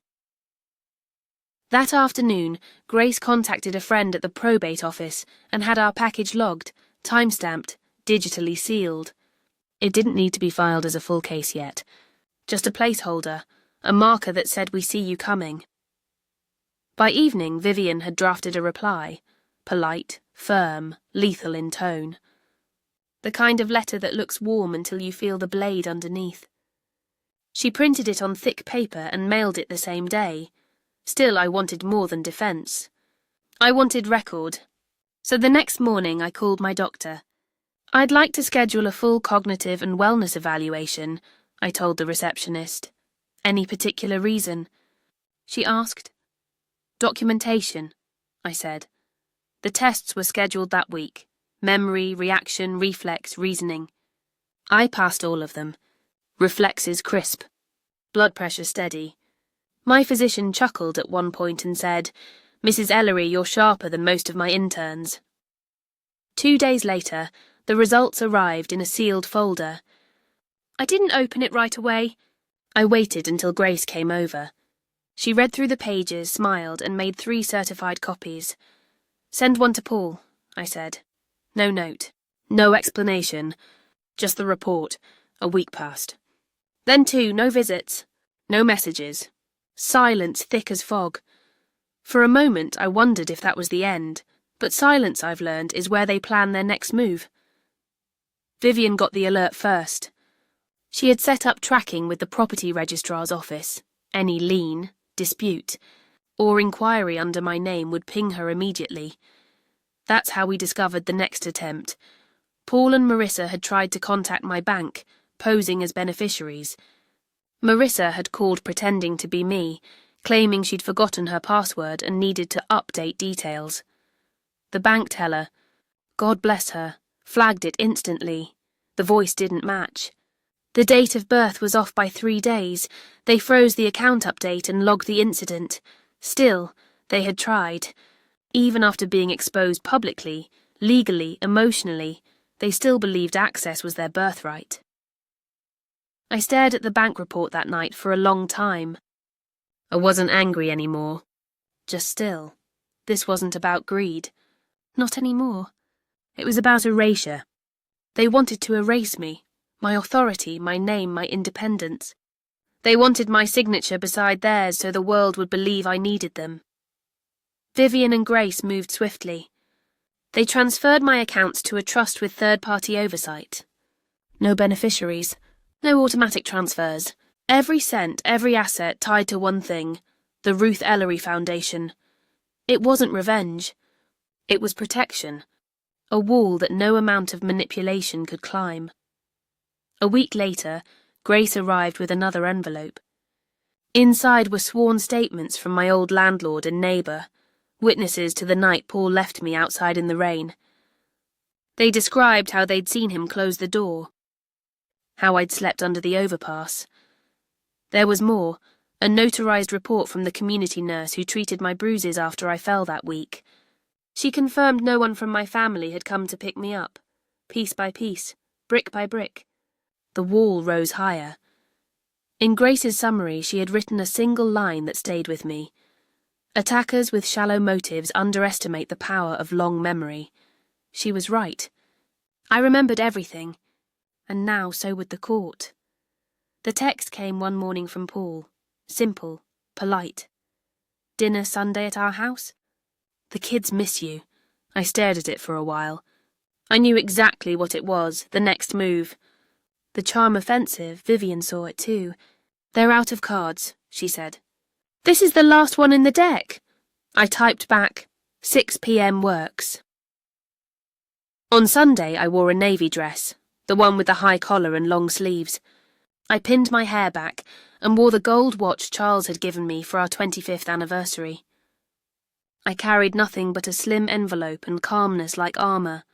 That afternoon, Grace contacted a friend at the probate office and had our package logged, time-stamped, digitally sealed. It didn't need to be filed as a full case yet. Just a placeholder, a marker that said we see you coming. By evening, Vivian had drafted a reply, polite, firm, lethal in tone. The kind of letter that looks warm until you feel the blade underneath. She printed it on thick paper and mailed it the same day. Still, I wanted more than defence. I wanted record. So the next morning I called my doctor. I'd like to schedule a full cognitive and wellness evaluation, I told the receptionist. Any particular reason? She asked. Documentation, I said. The tests were scheduled that week. Memory, reaction, reflex, reasoning. I passed all of them. Reflexes crisp. Blood pressure steady. My physician chuckled at one point and said, Mrs. Ellery, you're sharper than most of my interns. 2 days later, the results arrived in a sealed folder. I didn't open it right away. I waited until Grace came over. She read through the pages, smiled, and made 3 certified copies. Send one to Paul, I said. No note. No explanation. Just the report. A week passed. Then 2, no visits. No messages. Silence thick as fog. For a moment I wondered if that was the end, but silence, I've learned, is where they plan their next move. Vivian got the alert first. She had set up tracking with the property registrar's office. Any lien, dispute, or inquiry under my name would ping her immediately. That's how we discovered the next attempt. Paul and Marissa had tried to contact my bank, posing as beneficiaries. Marissa had called pretending to be me, claiming she'd forgotten her password and needed to update details. The bank teller, God bless her, flagged it instantly. The voice didn't match. The date of birth was off by 3 days. They froze the account update and logged the incident. Still, they had tried. Even after being exposed publicly, legally, emotionally, they still believed access was their birthright. I stared at the bank report that night for a long time. I wasn't angry anymore. Just still. This wasn't about greed. Not anymore. It was about erasure. They wanted to erase me. My authority, my name, my independence. They wanted my signature beside theirs so the world would believe I needed them. Vivian and Grace moved swiftly. They transferred my accounts to a trust with third-party oversight. No beneficiaries, no automatic transfers. Every cent, every asset tied to one thing, the Ruth Ellery Foundation. It wasn't revenge. It was protection. A wall that no amount of manipulation could climb. A week later, Grace arrived with another envelope. Inside were sworn statements from my old landlord and neighbour, witnesses to the night Paul left me outside in the rain. They described how they'd seen him close the door, how I'd slept under the overpass. There was more, a notarized report from the community nurse who treated my bruises after I fell that week. She confirmed no one from my family had come to pick me up, piece by piece, brick by brick. The wall rose higher. In Grace's summary, she had written a single line that stayed with me. Attackers with shallow motives underestimate the power of long memory. She was right. I remembered everything, and now so would the court. The text came one morning from Paul. Simple, polite. Dinner Sunday at our house? The kids miss you. I stared at it for a while. I knew exactly what it was, the next move. The charm offensive, Vivian saw it too. They're out of cards, she said. This is the last one in the deck. I typed back, 6 p.m. works. On Sunday I wore a navy dress, the one with the high collar and long sleeves. I pinned my hair back and wore the gold watch Charles had given me for our 25th anniversary. I carried nothing but a slim envelope and calmness like armour.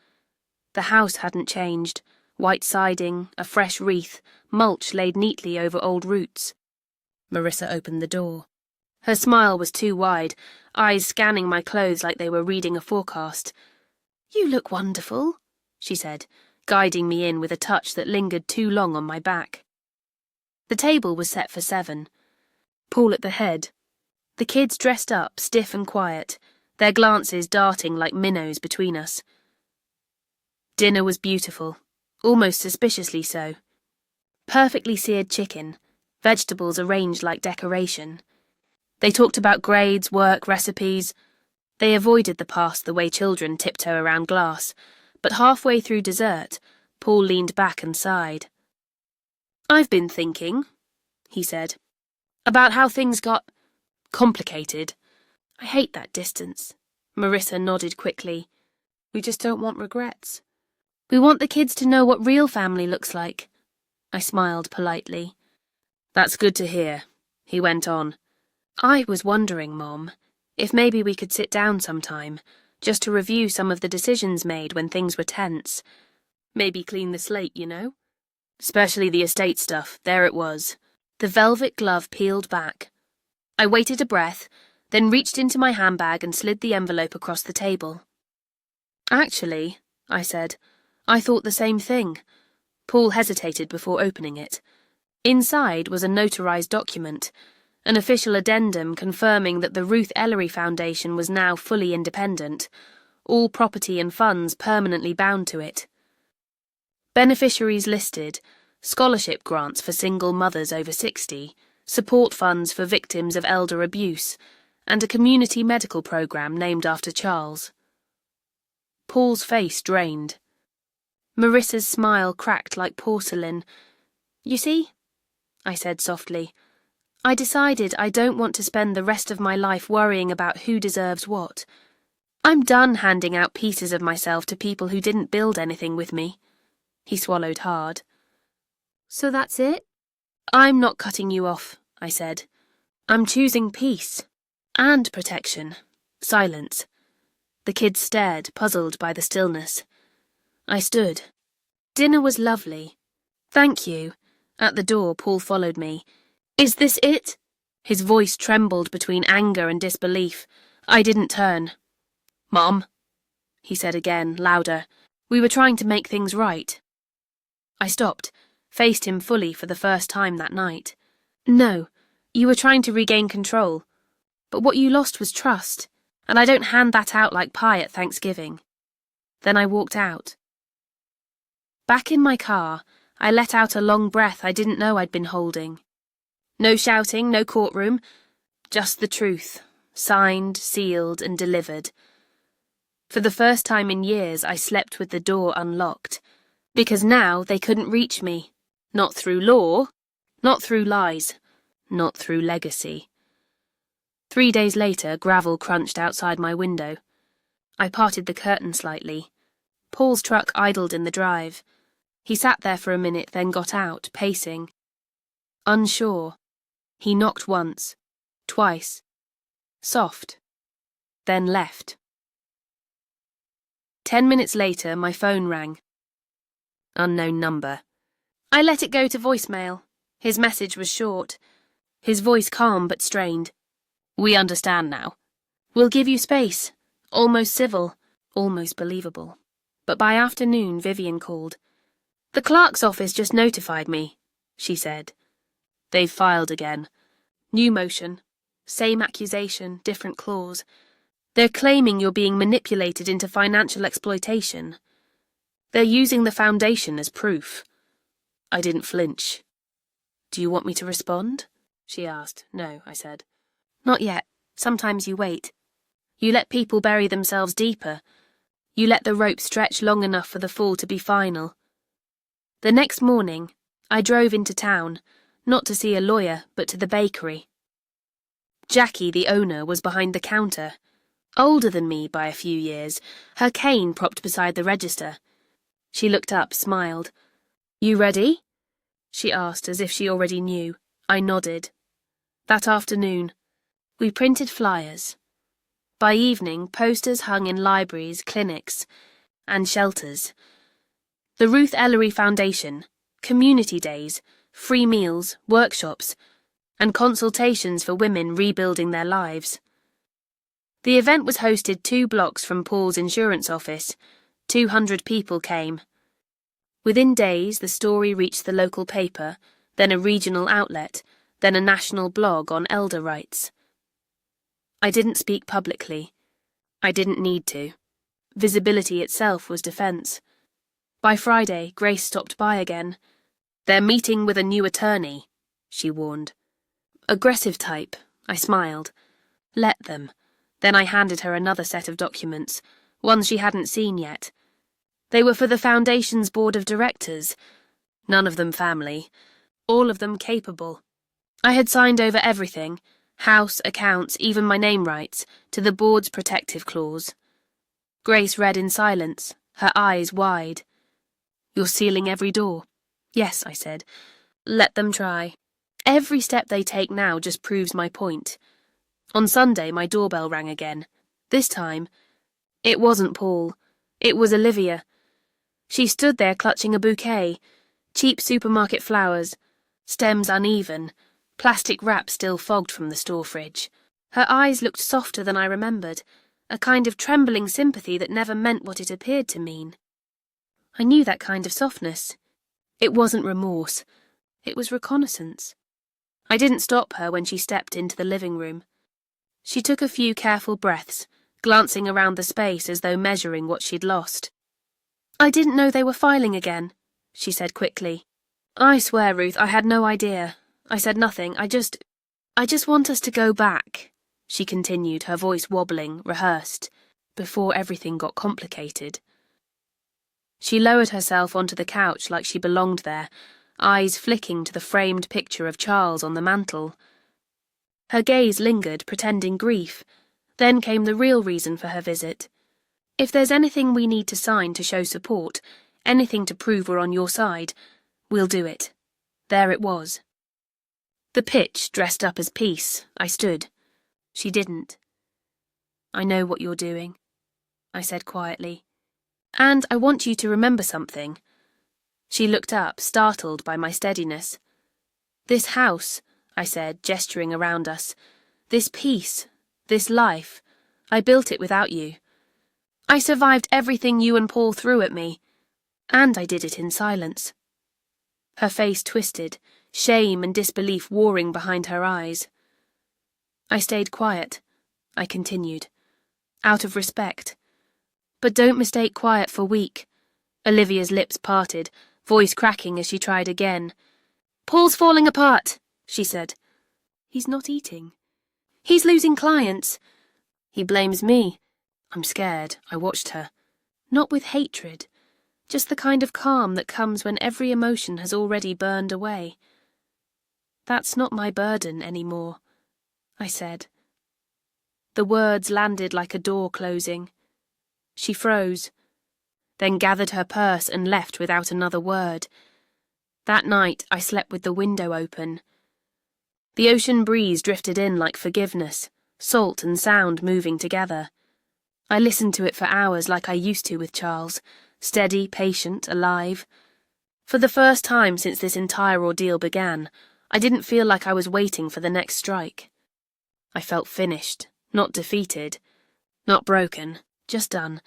The house hadn't changed. White siding, a fresh wreath, mulch laid neatly over old roots. Marissa opened the door. Her smile was too wide, eyes scanning my clothes like they were reading a forecast. You look wonderful, she said, guiding me in with a touch that lingered too long on my back. The table was set for 7. Paul at the head. The kids dressed up, stiff and quiet, their glances darting like minnows between us. Dinner was beautiful. Almost suspiciously so. Perfectly seared chicken, vegetables arranged like decoration. They talked about grades, work, recipes. They avoided the past the way children tiptoe around glass, but halfway through dessert, Paul leaned back and sighed. I've been thinking, he said, about how things got complicated. I hate that distance. Marissa nodded quickly. We just don't want regrets. We want the kids to know what real family looks like. I smiled politely. That's good to hear, he went on. I was wondering, Mom, if maybe we could sit down sometime, just to review some of the decisions made when things were tense. Maybe clean the slate, you know? Especially the estate stuff, there it was. The velvet glove peeled back. I waited a breath, then reached into my handbag and slid the envelope across the table. Actually, I said, I thought the same thing. Paul hesitated before opening it. Inside was a notarized document, an official addendum confirming that the Ruth Ellery Foundation was now fully independent, all property and funds permanently bound to it. Beneficiaries listed: scholarship grants for single mothers over 60, support funds for victims of elder abuse, and a community medical program named after Charles. Paul's face drained. Marissa's smile cracked like porcelain. "You see," I said softly, "I decided I don't want to spend the rest of my life worrying about who deserves what. I'm done handing out pieces of myself to people who didn't build anything with me." He swallowed hard. "So that's it?" "I'm not cutting you off," I said. "I'm choosing peace. And protection. Silence." The kids stared, puzzled by the stillness. I stood. "Dinner was lovely." "Thank you." At the door, Paul followed me. "Is this it?" His voice trembled between anger and disbelief. I didn't turn. "Mom," he said again, louder. "We were trying to make things right." I stopped, faced him fully for the first time that night. "No, you were trying to regain control. But what you lost was trust, and I don't hand that out like pie at Thanksgiving." Then I walked out. Back in my car, I let out a long breath I didn't know I'd been holding. No shouting, no courtroom, just the truth, signed, sealed, and delivered. For the first time in years, I slept with the door unlocked, because now they couldn't reach me. Not through law, not through lies, not through legacy. 3 days later, gravel crunched outside my window. I parted the curtain slightly. Paul's truck idled in the drive. He sat there for a minute, then got out, pacing. Unsure. He knocked once, twice. Soft. Then left. 10 minutes later, my phone rang. Unknown number. I let it go to voicemail. His message was short. His voice calm but strained. "We understand now. We'll give you space." Almost civil, almost believable. But by afternoon, Vivian called. "The clerk's office just notified me," she said. "They've filed again. New motion. Same accusation, different clause. They're claiming you're being manipulated into financial exploitation. They're using the foundation as proof." I didn't flinch. "Do you want me to respond?" she asked. "No," I said. "Not yet. Sometimes you wait. You let people bury themselves deeper. You let the rope stretch long enough for the fall to be final." The next morning, I drove into town, not to see a lawyer, but to the bakery. Jackie, the owner, was behind the counter. Older than me by a few years, her cane propped beside the register. She looked up, smiled. "You ready?" she asked, as if she already knew. I nodded. That afternoon, we printed flyers. By evening, posters hung in libraries, clinics, and shelters. The Ruth Ellery Foundation, community days, free meals, workshops, and consultations for women rebuilding their lives. The event was hosted 2 blocks from Paul's insurance office. 200 people came. Within days, the story reached the local paper, then a regional outlet, then a national blog on elder rights. I didn't speak publicly. I didn't need to. Visibility itself was defense. By Friday, Grace stopped by again. "They're meeting with a new attorney," she warned. Aggressive type, I smiled. Let them. Then I handed her another set of documents, ones she hadn't seen yet. They were for the Foundation's board of directors. None of them family. All of them capable. I had signed over everything, house, accounts, even my name rights, to the board's protective clause. Grace read in silence, her eyes wide. "You're sealing every door?" "Yes," I said. "Let them try. Every step they take now just proves my point." On Sunday, my doorbell rang again. This time, it wasn't Paul. It was Olivia. She stood there clutching a bouquet, cheap supermarket flowers, stems uneven, plastic wrap still fogged from the store fridge. Her eyes looked softer than I remembered, a kind of trembling sympathy that never meant what it appeared to mean. I knew that kind of softness. It wasn't remorse. It was reconnaissance. I didn't stop her when she stepped into the living room. She took a few careful breaths, glancing around the space as though measuring what she'd lost. "I didn't know they were filing again," she said quickly. I swear, Ruth, I had no idea. I said nothing. I just want us to go back, she continued, her voice wobbling, rehearsed, before everything got complicated. She lowered herself onto the couch like she belonged there, eyes flicking to the framed picture of Charles on the mantel. Her gaze lingered, pretending grief. Then came the real reason for her visit. If there's anything we need to sign to show support, anything to prove we're on your side, we'll do it. There it was. The pitch dressed up as peace. I stood. She didn't. I know what you're doing, I said quietly. And I want you to remember something. She looked up, startled by my steadiness. This house, I said, gesturing around us. This peace, this life, I built it without you. I survived everything you and Paul threw at me, and I did it in silence. Her face twisted, shame and disbelief warring behind her eyes. I stayed quiet, I continued, out of respect. But don't mistake quiet for weak. Olivia's lips parted, voice cracking as she tried again. Paul's falling apart, she said. He's not eating. He's losing clients. He blames me. I'm scared. I watched her. Not with hatred, just the kind of calm that comes when every emotion has already burned away. That's not my burden anymore, I said. The words landed like a door closing. She froze, then gathered her purse and left without another word. That night I slept with the window open. The ocean breeze drifted in like forgiveness, salt and sound moving together. I listened to it for hours like I used to with Charles, steady, patient, alive. For the first time since this entire ordeal began, I didn't feel like I was waiting for the next strike. I felt finished, not defeated, not broken, just done,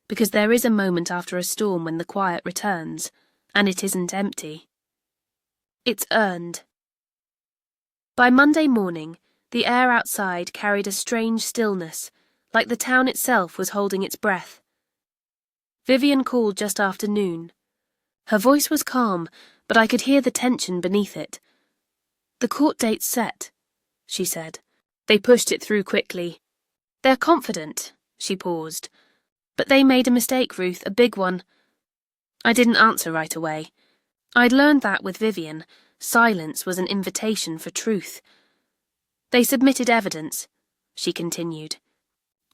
because there is a moment after a storm when the quiet returns, and it isn't empty. It's earned. By Monday morning, the air outside carried a strange stillness, like the town itself was holding its breath. Vivian called just after noon. Her voice was calm, but I could hear the tension beneath it. The court date's set, she said. They pushed it through quickly. They're confident, she paused. But they made a mistake, Ruth, a big one. I didn't answer right away. I'd learned that with Vivian. Silence was an invitation for truth. They submitted evidence, she continued.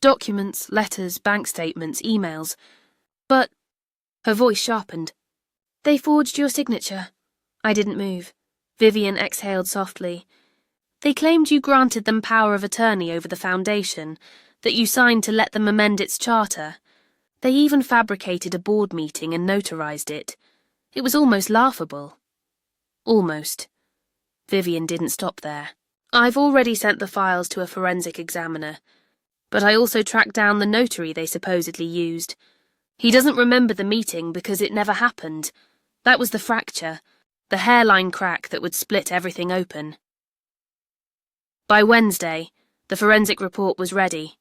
Documents, letters, bank statements, emails. But, her voice sharpened. They forged your signature. I didn't move. Vivian exhaled softly. They claimed you granted them power of attorney over the foundation, that you signed to let them amend its charter. They even fabricated a board meeting and notarized it. It was almost laughable. Almost. Vivian didn't stop there. I've already sent the files to a forensic examiner, but I also tracked down the notary they supposedly used. He doesn't remember the meeting because it never happened. That was the fracture, the hairline crack that would split everything open. By Wednesday, the forensic report was ready.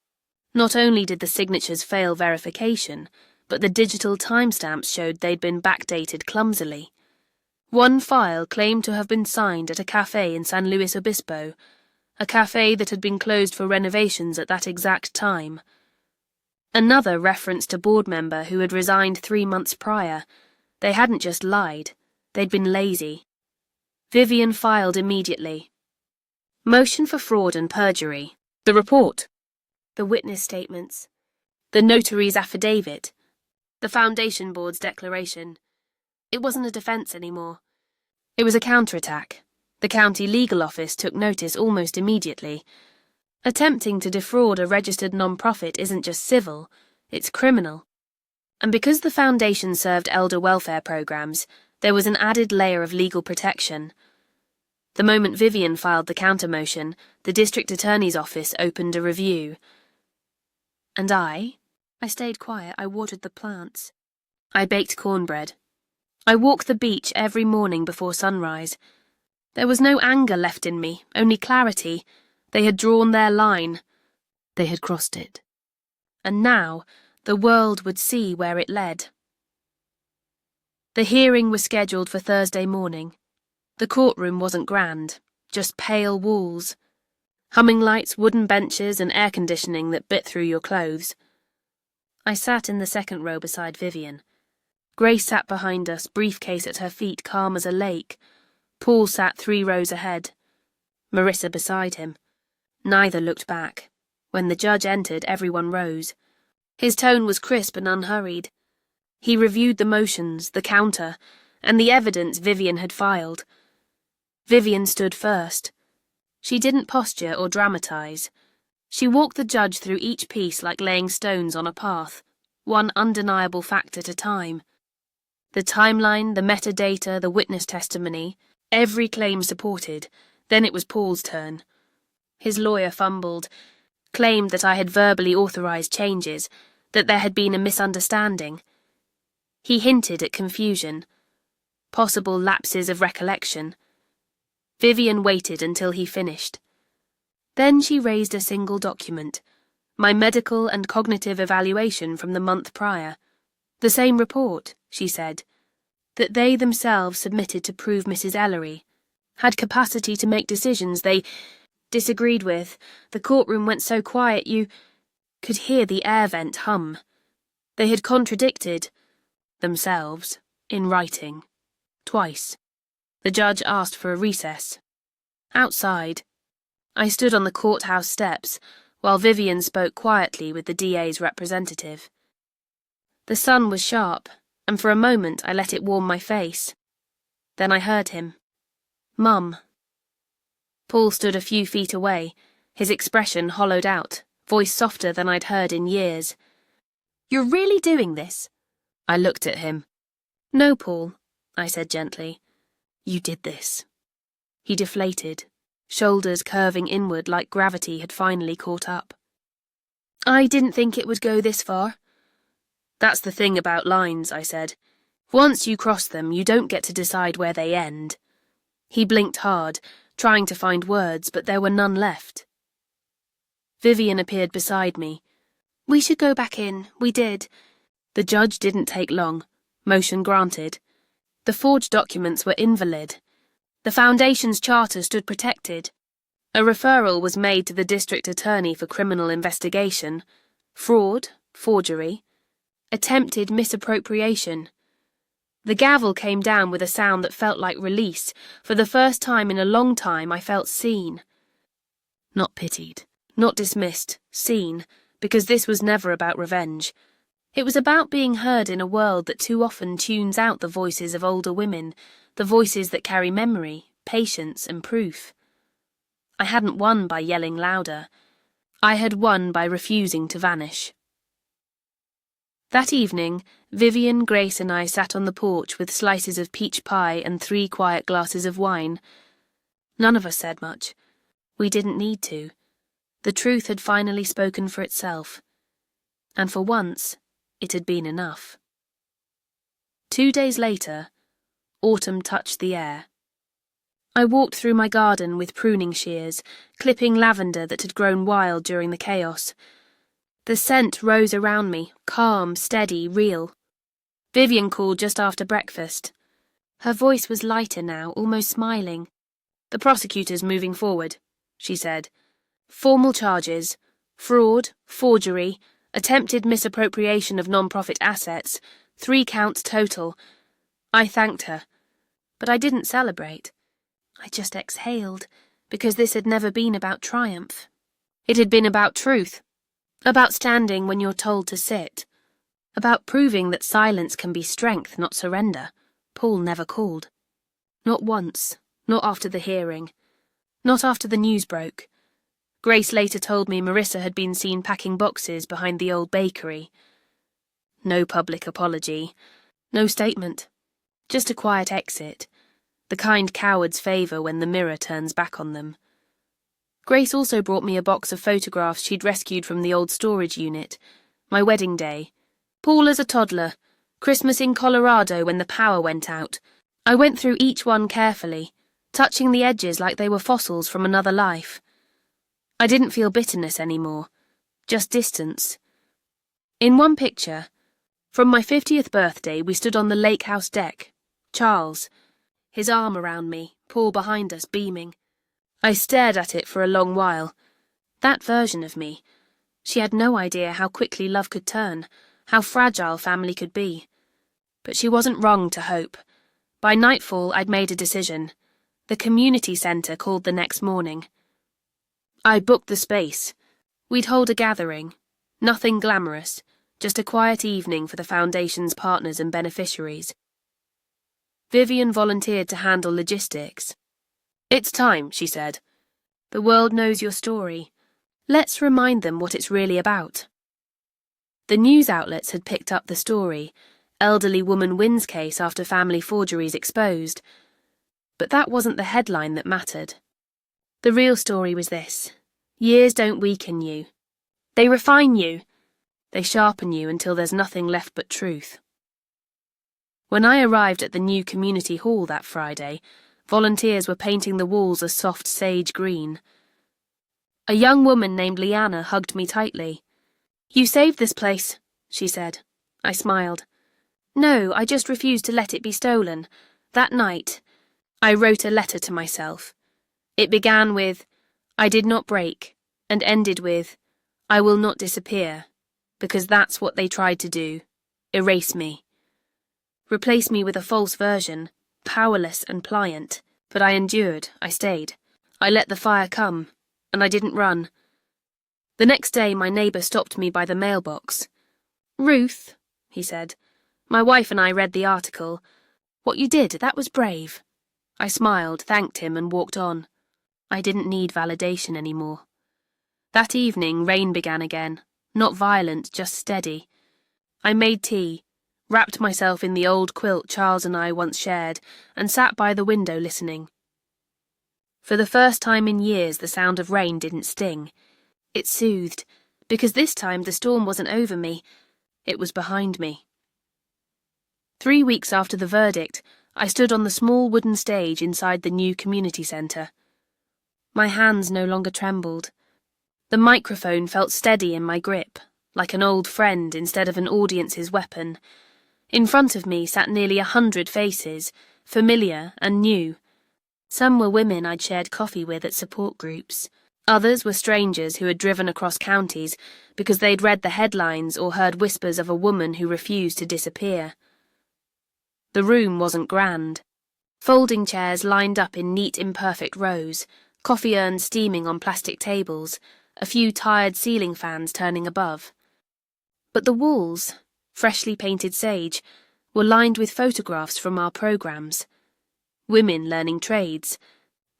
Not only did the signatures fail verification, but the digital timestamps showed they'd been backdated clumsily. One file claimed to have been signed at a cafe in San Luis Obispo, a cafe that had been closed for renovations at that exact time. Another referenced a board member who had resigned 3 months prior. They hadn't just lied, they'd been lazy. Vivian filed immediately. Motion for fraud and perjury. The report. The witness statements. The notary's affidavit. The foundation board's declaration. It wasn't a defense anymore. It was a counterattack. The county legal office took notice almost immediately. Attempting to defraud a registered non-profit isn't just civil, it's criminal. And because the foundation served elder welfare programs, there was an added layer of legal protection. The moment Vivian filed the counter-motion, the district attorney's office opened a review. And I stayed quiet. I watered the plants. I baked cornbread. I walked the beach every morning before sunrise. There was no anger left in me, only clarity. They had drawn their line. They had crossed it. And now the world would see where it led. The hearing was scheduled for Thursday morning. The courtroom wasn't grand, just pale walls. Humming lights, wooden benches, and air conditioning that bit through your clothes. I sat in the second row beside Vivian. Grace sat behind us, briefcase at her feet, calm as a lake. Paul sat 3 rows ahead. Marissa beside him. Neither looked back. When the judge entered, everyone rose. His tone was crisp and unhurried. He reviewed the motions, the counter, and the evidence Vivian had filed. Vivian stood first. She didn't posture or dramatize. She walked the judge through each piece like laying stones on a path, one undeniable fact at a time. The timeline, the metadata, the witness testimony, every claim supported. Then it was Paul's turn. His lawyer fumbled, claimed that I had verbally authorized changes, that there had been a misunderstanding. He hinted at confusion, possible lapses of recollection. Vivian waited until he finished. Then she raised a single document, my medical and cognitive evaluation from the month prior. The same report, she said, that they themselves submitted to prove Mrs. Ellery had capacity to make decisions they disagreed with. The courtroom went so quiet you could hear the air vent hum. They had contradicted themselves in writing. Twice. The judge asked for a recess. Outside, I stood on the courthouse steps while Vivian spoke quietly with the DA's representative. The sun was sharp, and for a moment I let it warm my face. Then I heard him. Mum. Paul stood a few feet away, his expression hollowed out, voice softer than I'd heard in years. You're really doing this? I looked at him. No, Paul, I said gently. You did this. He deflated, shoulders curving inward like gravity had finally caught up. I didn't think it would go this far. That's the thing about lines, I said. Once you cross them, you don't get to decide where they end. He blinked hard, trying to find words, but there were none left. Vivian appeared beside me. We should go back in. We did. The judge didn't take long. Motion granted. The forged documents were invalid. The Foundation's charter stood protected. A referral was made to the district attorney for criminal investigation. Fraud, forgery, attempted misappropriation. The gavel came down with a sound that felt like release. For the first time in a long time, I felt seen. Not pitied, not dismissed, seen, because this was never about revenge. It was about being heard in a world that too often tunes out the voices of older women, the voices that carry memory, patience, and proof. I hadn't won by yelling louder. I had won by refusing to vanish. That evening, Vivian, Grace, and I sat on the porch with slices of peach pie and 3 quiet glasses of wine. None of us said much. We didn't need to. The truth had finally spoken for itself. And for once, it had been enough. 2 days later, autumn touched the air. I walked through my garden with pruning shears, clipping lavender that had grown wild during the chaos. The scent rose around me, calm, steady, real. Vivian called just after breakfast. Her voice was lighter now, almost smiling. The prosecutor's moving forward, she said. Formal charges, fraud, forgery, attempted misappropriation of non-profit assets, 3 counts total. I thanked her, but I didn't celebrate. I just exhaled, because this had never been about triumph. It had been about truth, about standing when you're told to sit, about proving that silence can be strength, not surrender. Paul never called. Not once, not after the hearing, not after the news broke. Grace later told me Marissa had been seen packing boxes behind the old bakery. No public apology, no statement, just a quiet exit, the kind cowards favour when the mirror turns back on them. Grace also brought me a box of photographs she'd rescued from the old storage unit. My wedding day. Paul as a toddler. Christmas in Colorado when the power went out. I went through each one carefully, touching the edges like they were fossils from another life. I didn't feel bitterness anymore, just distance. In one picture, From my 50th birthday, we stood on the lake house deck. Charles, his arm around me, Paul behind us, beaming. I stared at it for a long while. That version of me. She had no idea how quickly love could turn, how fragile family could be. But she wasn't wrong to hope. By nightfall, I'd made a decision. The community centre called the next morning. I booked the space. We'd hold a gathering. Nothing glamorous, just a quiet evening for the Foundation's partners and beneficiaries. Vivian volunteered to handle logistics. "It's time," she said. "The world knows your story. Let's remind them what it's really about." The news outlets had picked up the story. Elderly woman wins case after family forgeries exposed. But that wasn't the headline that mattered. The real story was this. Years don't weaken you. They refine you. They sharpen you until there's nothing left but truth. When I arrived at the new community hall that Friday, volunteers were painting the walls a soft sage green. A young woman named Leanna hugged me tightly. "You saved this place," she said. I smiled. "No, I just refused to let it be stolen. That night, I wrote a letter to myself. It began with, 'I did not break,' and ended with, 'I will not disappear,' because that's what they tried to do, erase me. Replace me with a false version, powerless and pliant, but I endured, I stayed. I let the fire come, and I didn't run." The next day my neighbour stopped me by the mailbox. "Ruth," he said, "my wife and I read the article. What you did, that was brave." I smiled, thanked him, and walked on. I didn't need validation anymore. That evening, rain began again, not violent, just steady. I made tea, wrapped myself in the old quilt Charles and I once shared, and sat by the window listening. For the first time in years, the sound of rain didn't sting. It soothed, because this time the storm wasn't over me, it was behind me. 3 weeks after the verdict, I stood on the small wooden stage inside the new community centre. My hands no longer trembled. The microphone felt steady in my grip, like an old friend instead of an audience's weapon. In front of me sat nearly 100 faces, familiar and new. Some were women I'd shared coffee with at support groups. Others were strangers who had driven across counties because they'd read the headlines or heard whispers of a woman who refused to disappear. The room wasn't grand. Folding chairs lined up in neat, imperfect rows, coffee urns steaming on plastic tables, a few tired ceiling fans turning above. But the walls, freshly painted sage, were lined with photographs from our programs. Women learning trades,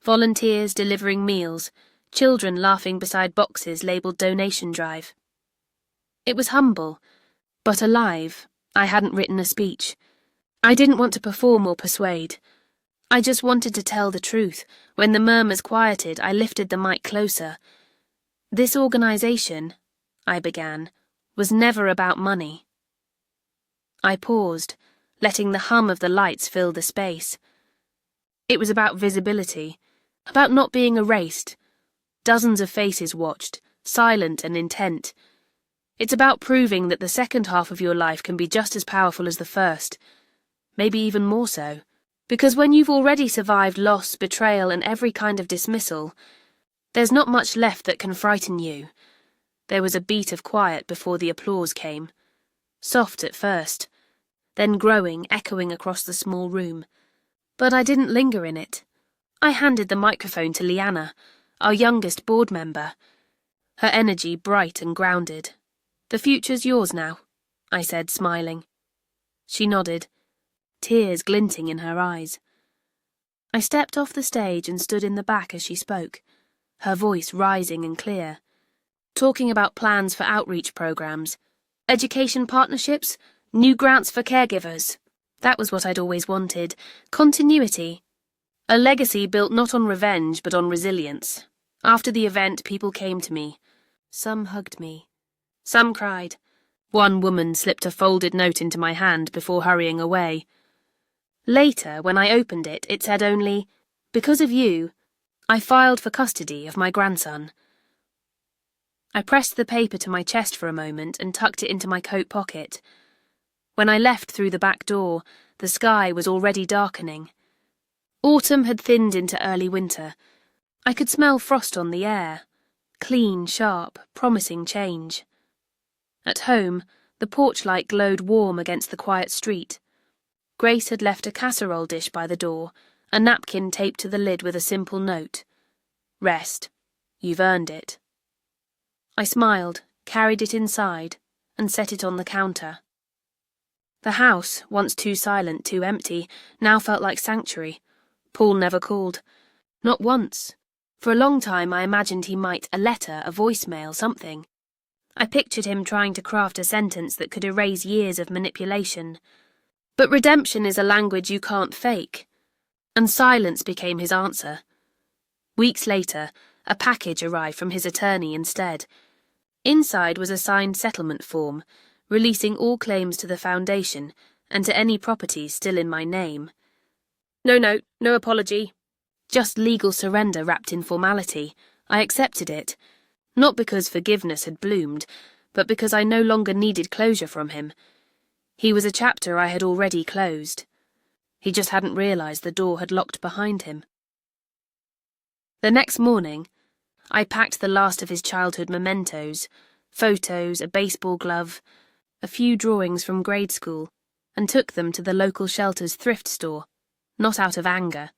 volunteers delivering meals, children laughing beside boxes labelled donation drive. It was humble, but alive. I hadn't written a speech. I didn't want to perform or persuade. I just wanted to tell the truth. When the murmurs quieted, I lifted the mic closer. "This organisation," I began, "was never about money." I paused, letting the hum of the lights fill the space. It was about visibility, about not being erased. Dozens of faces watched, silent and intent. It's about proving that the second half of your life can be just as powerful as the first, maybe even more so. Because when you've already survived loss, betrayal, and every kind of dismissal, there's not much left that can frighten you. There was a beat of quiet before the applause came. Soft at first, then growing, echoing across the small room. But I didn't linger in it. I handed the microphone to Leanna, our youngest board member. Her energy bright and grounded. "The future's yours now," I said, smiling. She nodded, tears glinting in her eyes. I stepped off the stage and stood in the back as she spoke, her voice rising and clear, talking about plans for outreach programs, education partnerships, new grants for caregivers. That was what I'd always wanted. Continuity. A legacy built not on revenge but on resilience. After the event, people came to me. Some hugged me. Some cried. One woman slipped a folded note into my hand before hurrying away. Later, when I opened it, it said only, "Because of you, I filed for custody of my grandson." I pressed the paper to my chest for a moment and tucked it into my coat pocket. When I left through the back door, the sky was already darkening. Autumn had thinned into early winter. I could smell frost on the air. Clean, sharp, promising change. At home, the porch light glowed warm against the quiet street. Grace had left a casserole dish by the door, a napkin taped to the lid with a simple note. Rest. You've earned it. I smiled, carried it inside, and set it on the counter. The house, once too silent, too empty, now felt like sanctuary. Paul never called. Not once. For a long time I imagined he might, a letter, a voicemail, something. I pictured him trying to craft a sentence that could erase years of manipulation. But redemption is a language you can't fake. And silence became his answer. Weeks later, a package arrived from his attorney instead. Inside was a signed settlement form, releasing all claims to the foundation and to any property still in my name. No note, no apology. Just legal surrender wrapped in formality. I accepted it, not because forgiveness had bloomed, but because I no longer needed closure from him. He was a chapter I had already closed. He just hadn't realised the door had locked behind him. The next morning, I packed the last of his childhood mementos, photos, a baseball glove, a few drawings from grade school, and took them to the local shelter's thrift store, not out of anger.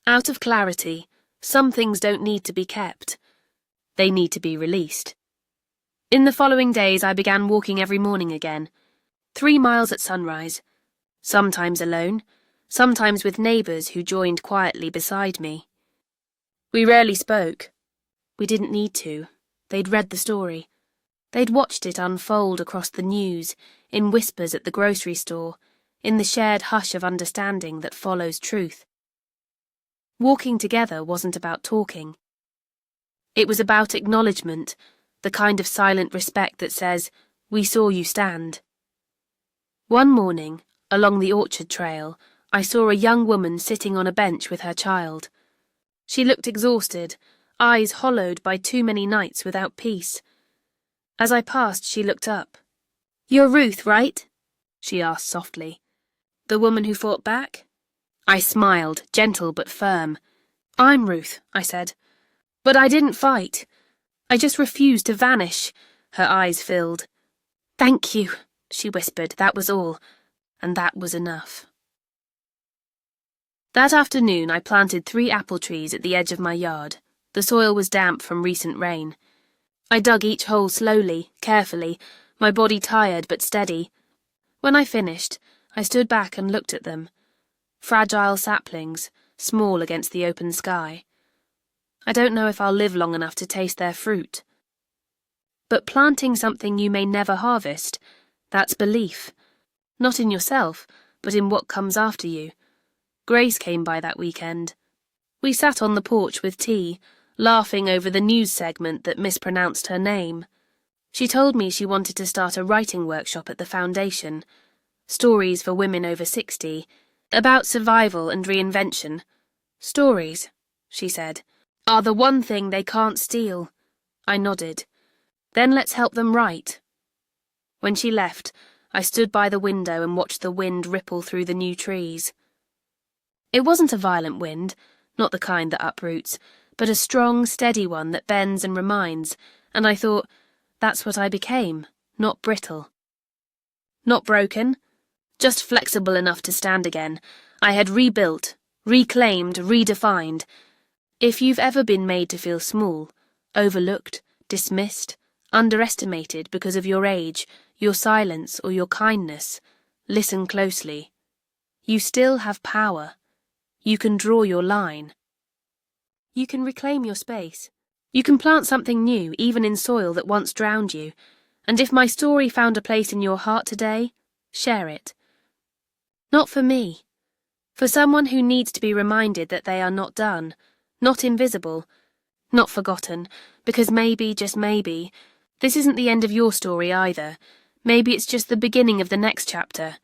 Out of clarity, some things don't need to be kept. They need to be released. In the following days I began walking every morning again, 3 miles at sunrise, sometimes alone, sometimes with neighbours who joined quietly beside me. We rarely spoke. We didn't need to. They'd read the story. They'd watched it unfold across the news, in whispers at the grocery store, in the shared hush of understanding that follows truth. Walking together wasn't about talking. It was about acknowledgement, the kind of silent respect that says, "We saw you stand." One morning, along the orchard trail, I saw a young woman sitting on a bench with her child. She looked exhausted, eyes hollowed by too many nights without peace. As I passed, she looked up. "You're Ruth, right?" she asked softly. "The woman who fought back?" I smiled, gentle but firm. "I'm Ruth," I said. "But I didn't fight. I just refused to vanish." Her eyes filled. "Thank you," she whispered. "That was all. And that was enough." That afternoon I planted 3 apple trees at the edge of my yard. The soil was damp from recent rain. I dug each hole slowly, carefully, my body tired but steady. When I finished, I stood back and looked at them. Fragile saplings, small against the open sky. I don't know if I'll live long enough to taste their fruit. But planting something you may never harvest, that's belief. Not in yourself, but in what comes after you. Grace came by that weekend. We sat on the porch with tea, laughing over the news segment that mispronounced her name. She told me she wanted to start a writing workshop at the foundation. Stories for women over 60, about survival and reinvention. Stories, she said, are the one thing they can't steal. I nodded. Then let's help them write. When she left, I stood by the window and watched the wind ripple through the new trees. It wasn't a violent wind, not the kind that uproots, but a strong, steady one that bends and reminds, and I thought, that's what I became, not brittle. Not broken, just flexible enough to stand again. I had rebuilt, reclaimed, redefined. If you've ever been made to feel small, overlooked, dismissed, underestimated because of your age, your silence, or your kindness, listen closely. You still have power. You can draw your line. You can reclaim your space. You can plant something new, even in soil that once drowned you. And if my story found a place in your heart today, share it. Not for me. For someone who needs to be reminded that they are not done, not invisible, not forgotten, because maybe, just maybe, this isn't the end of your story either. Maybe it's just the beginning of the next chapter.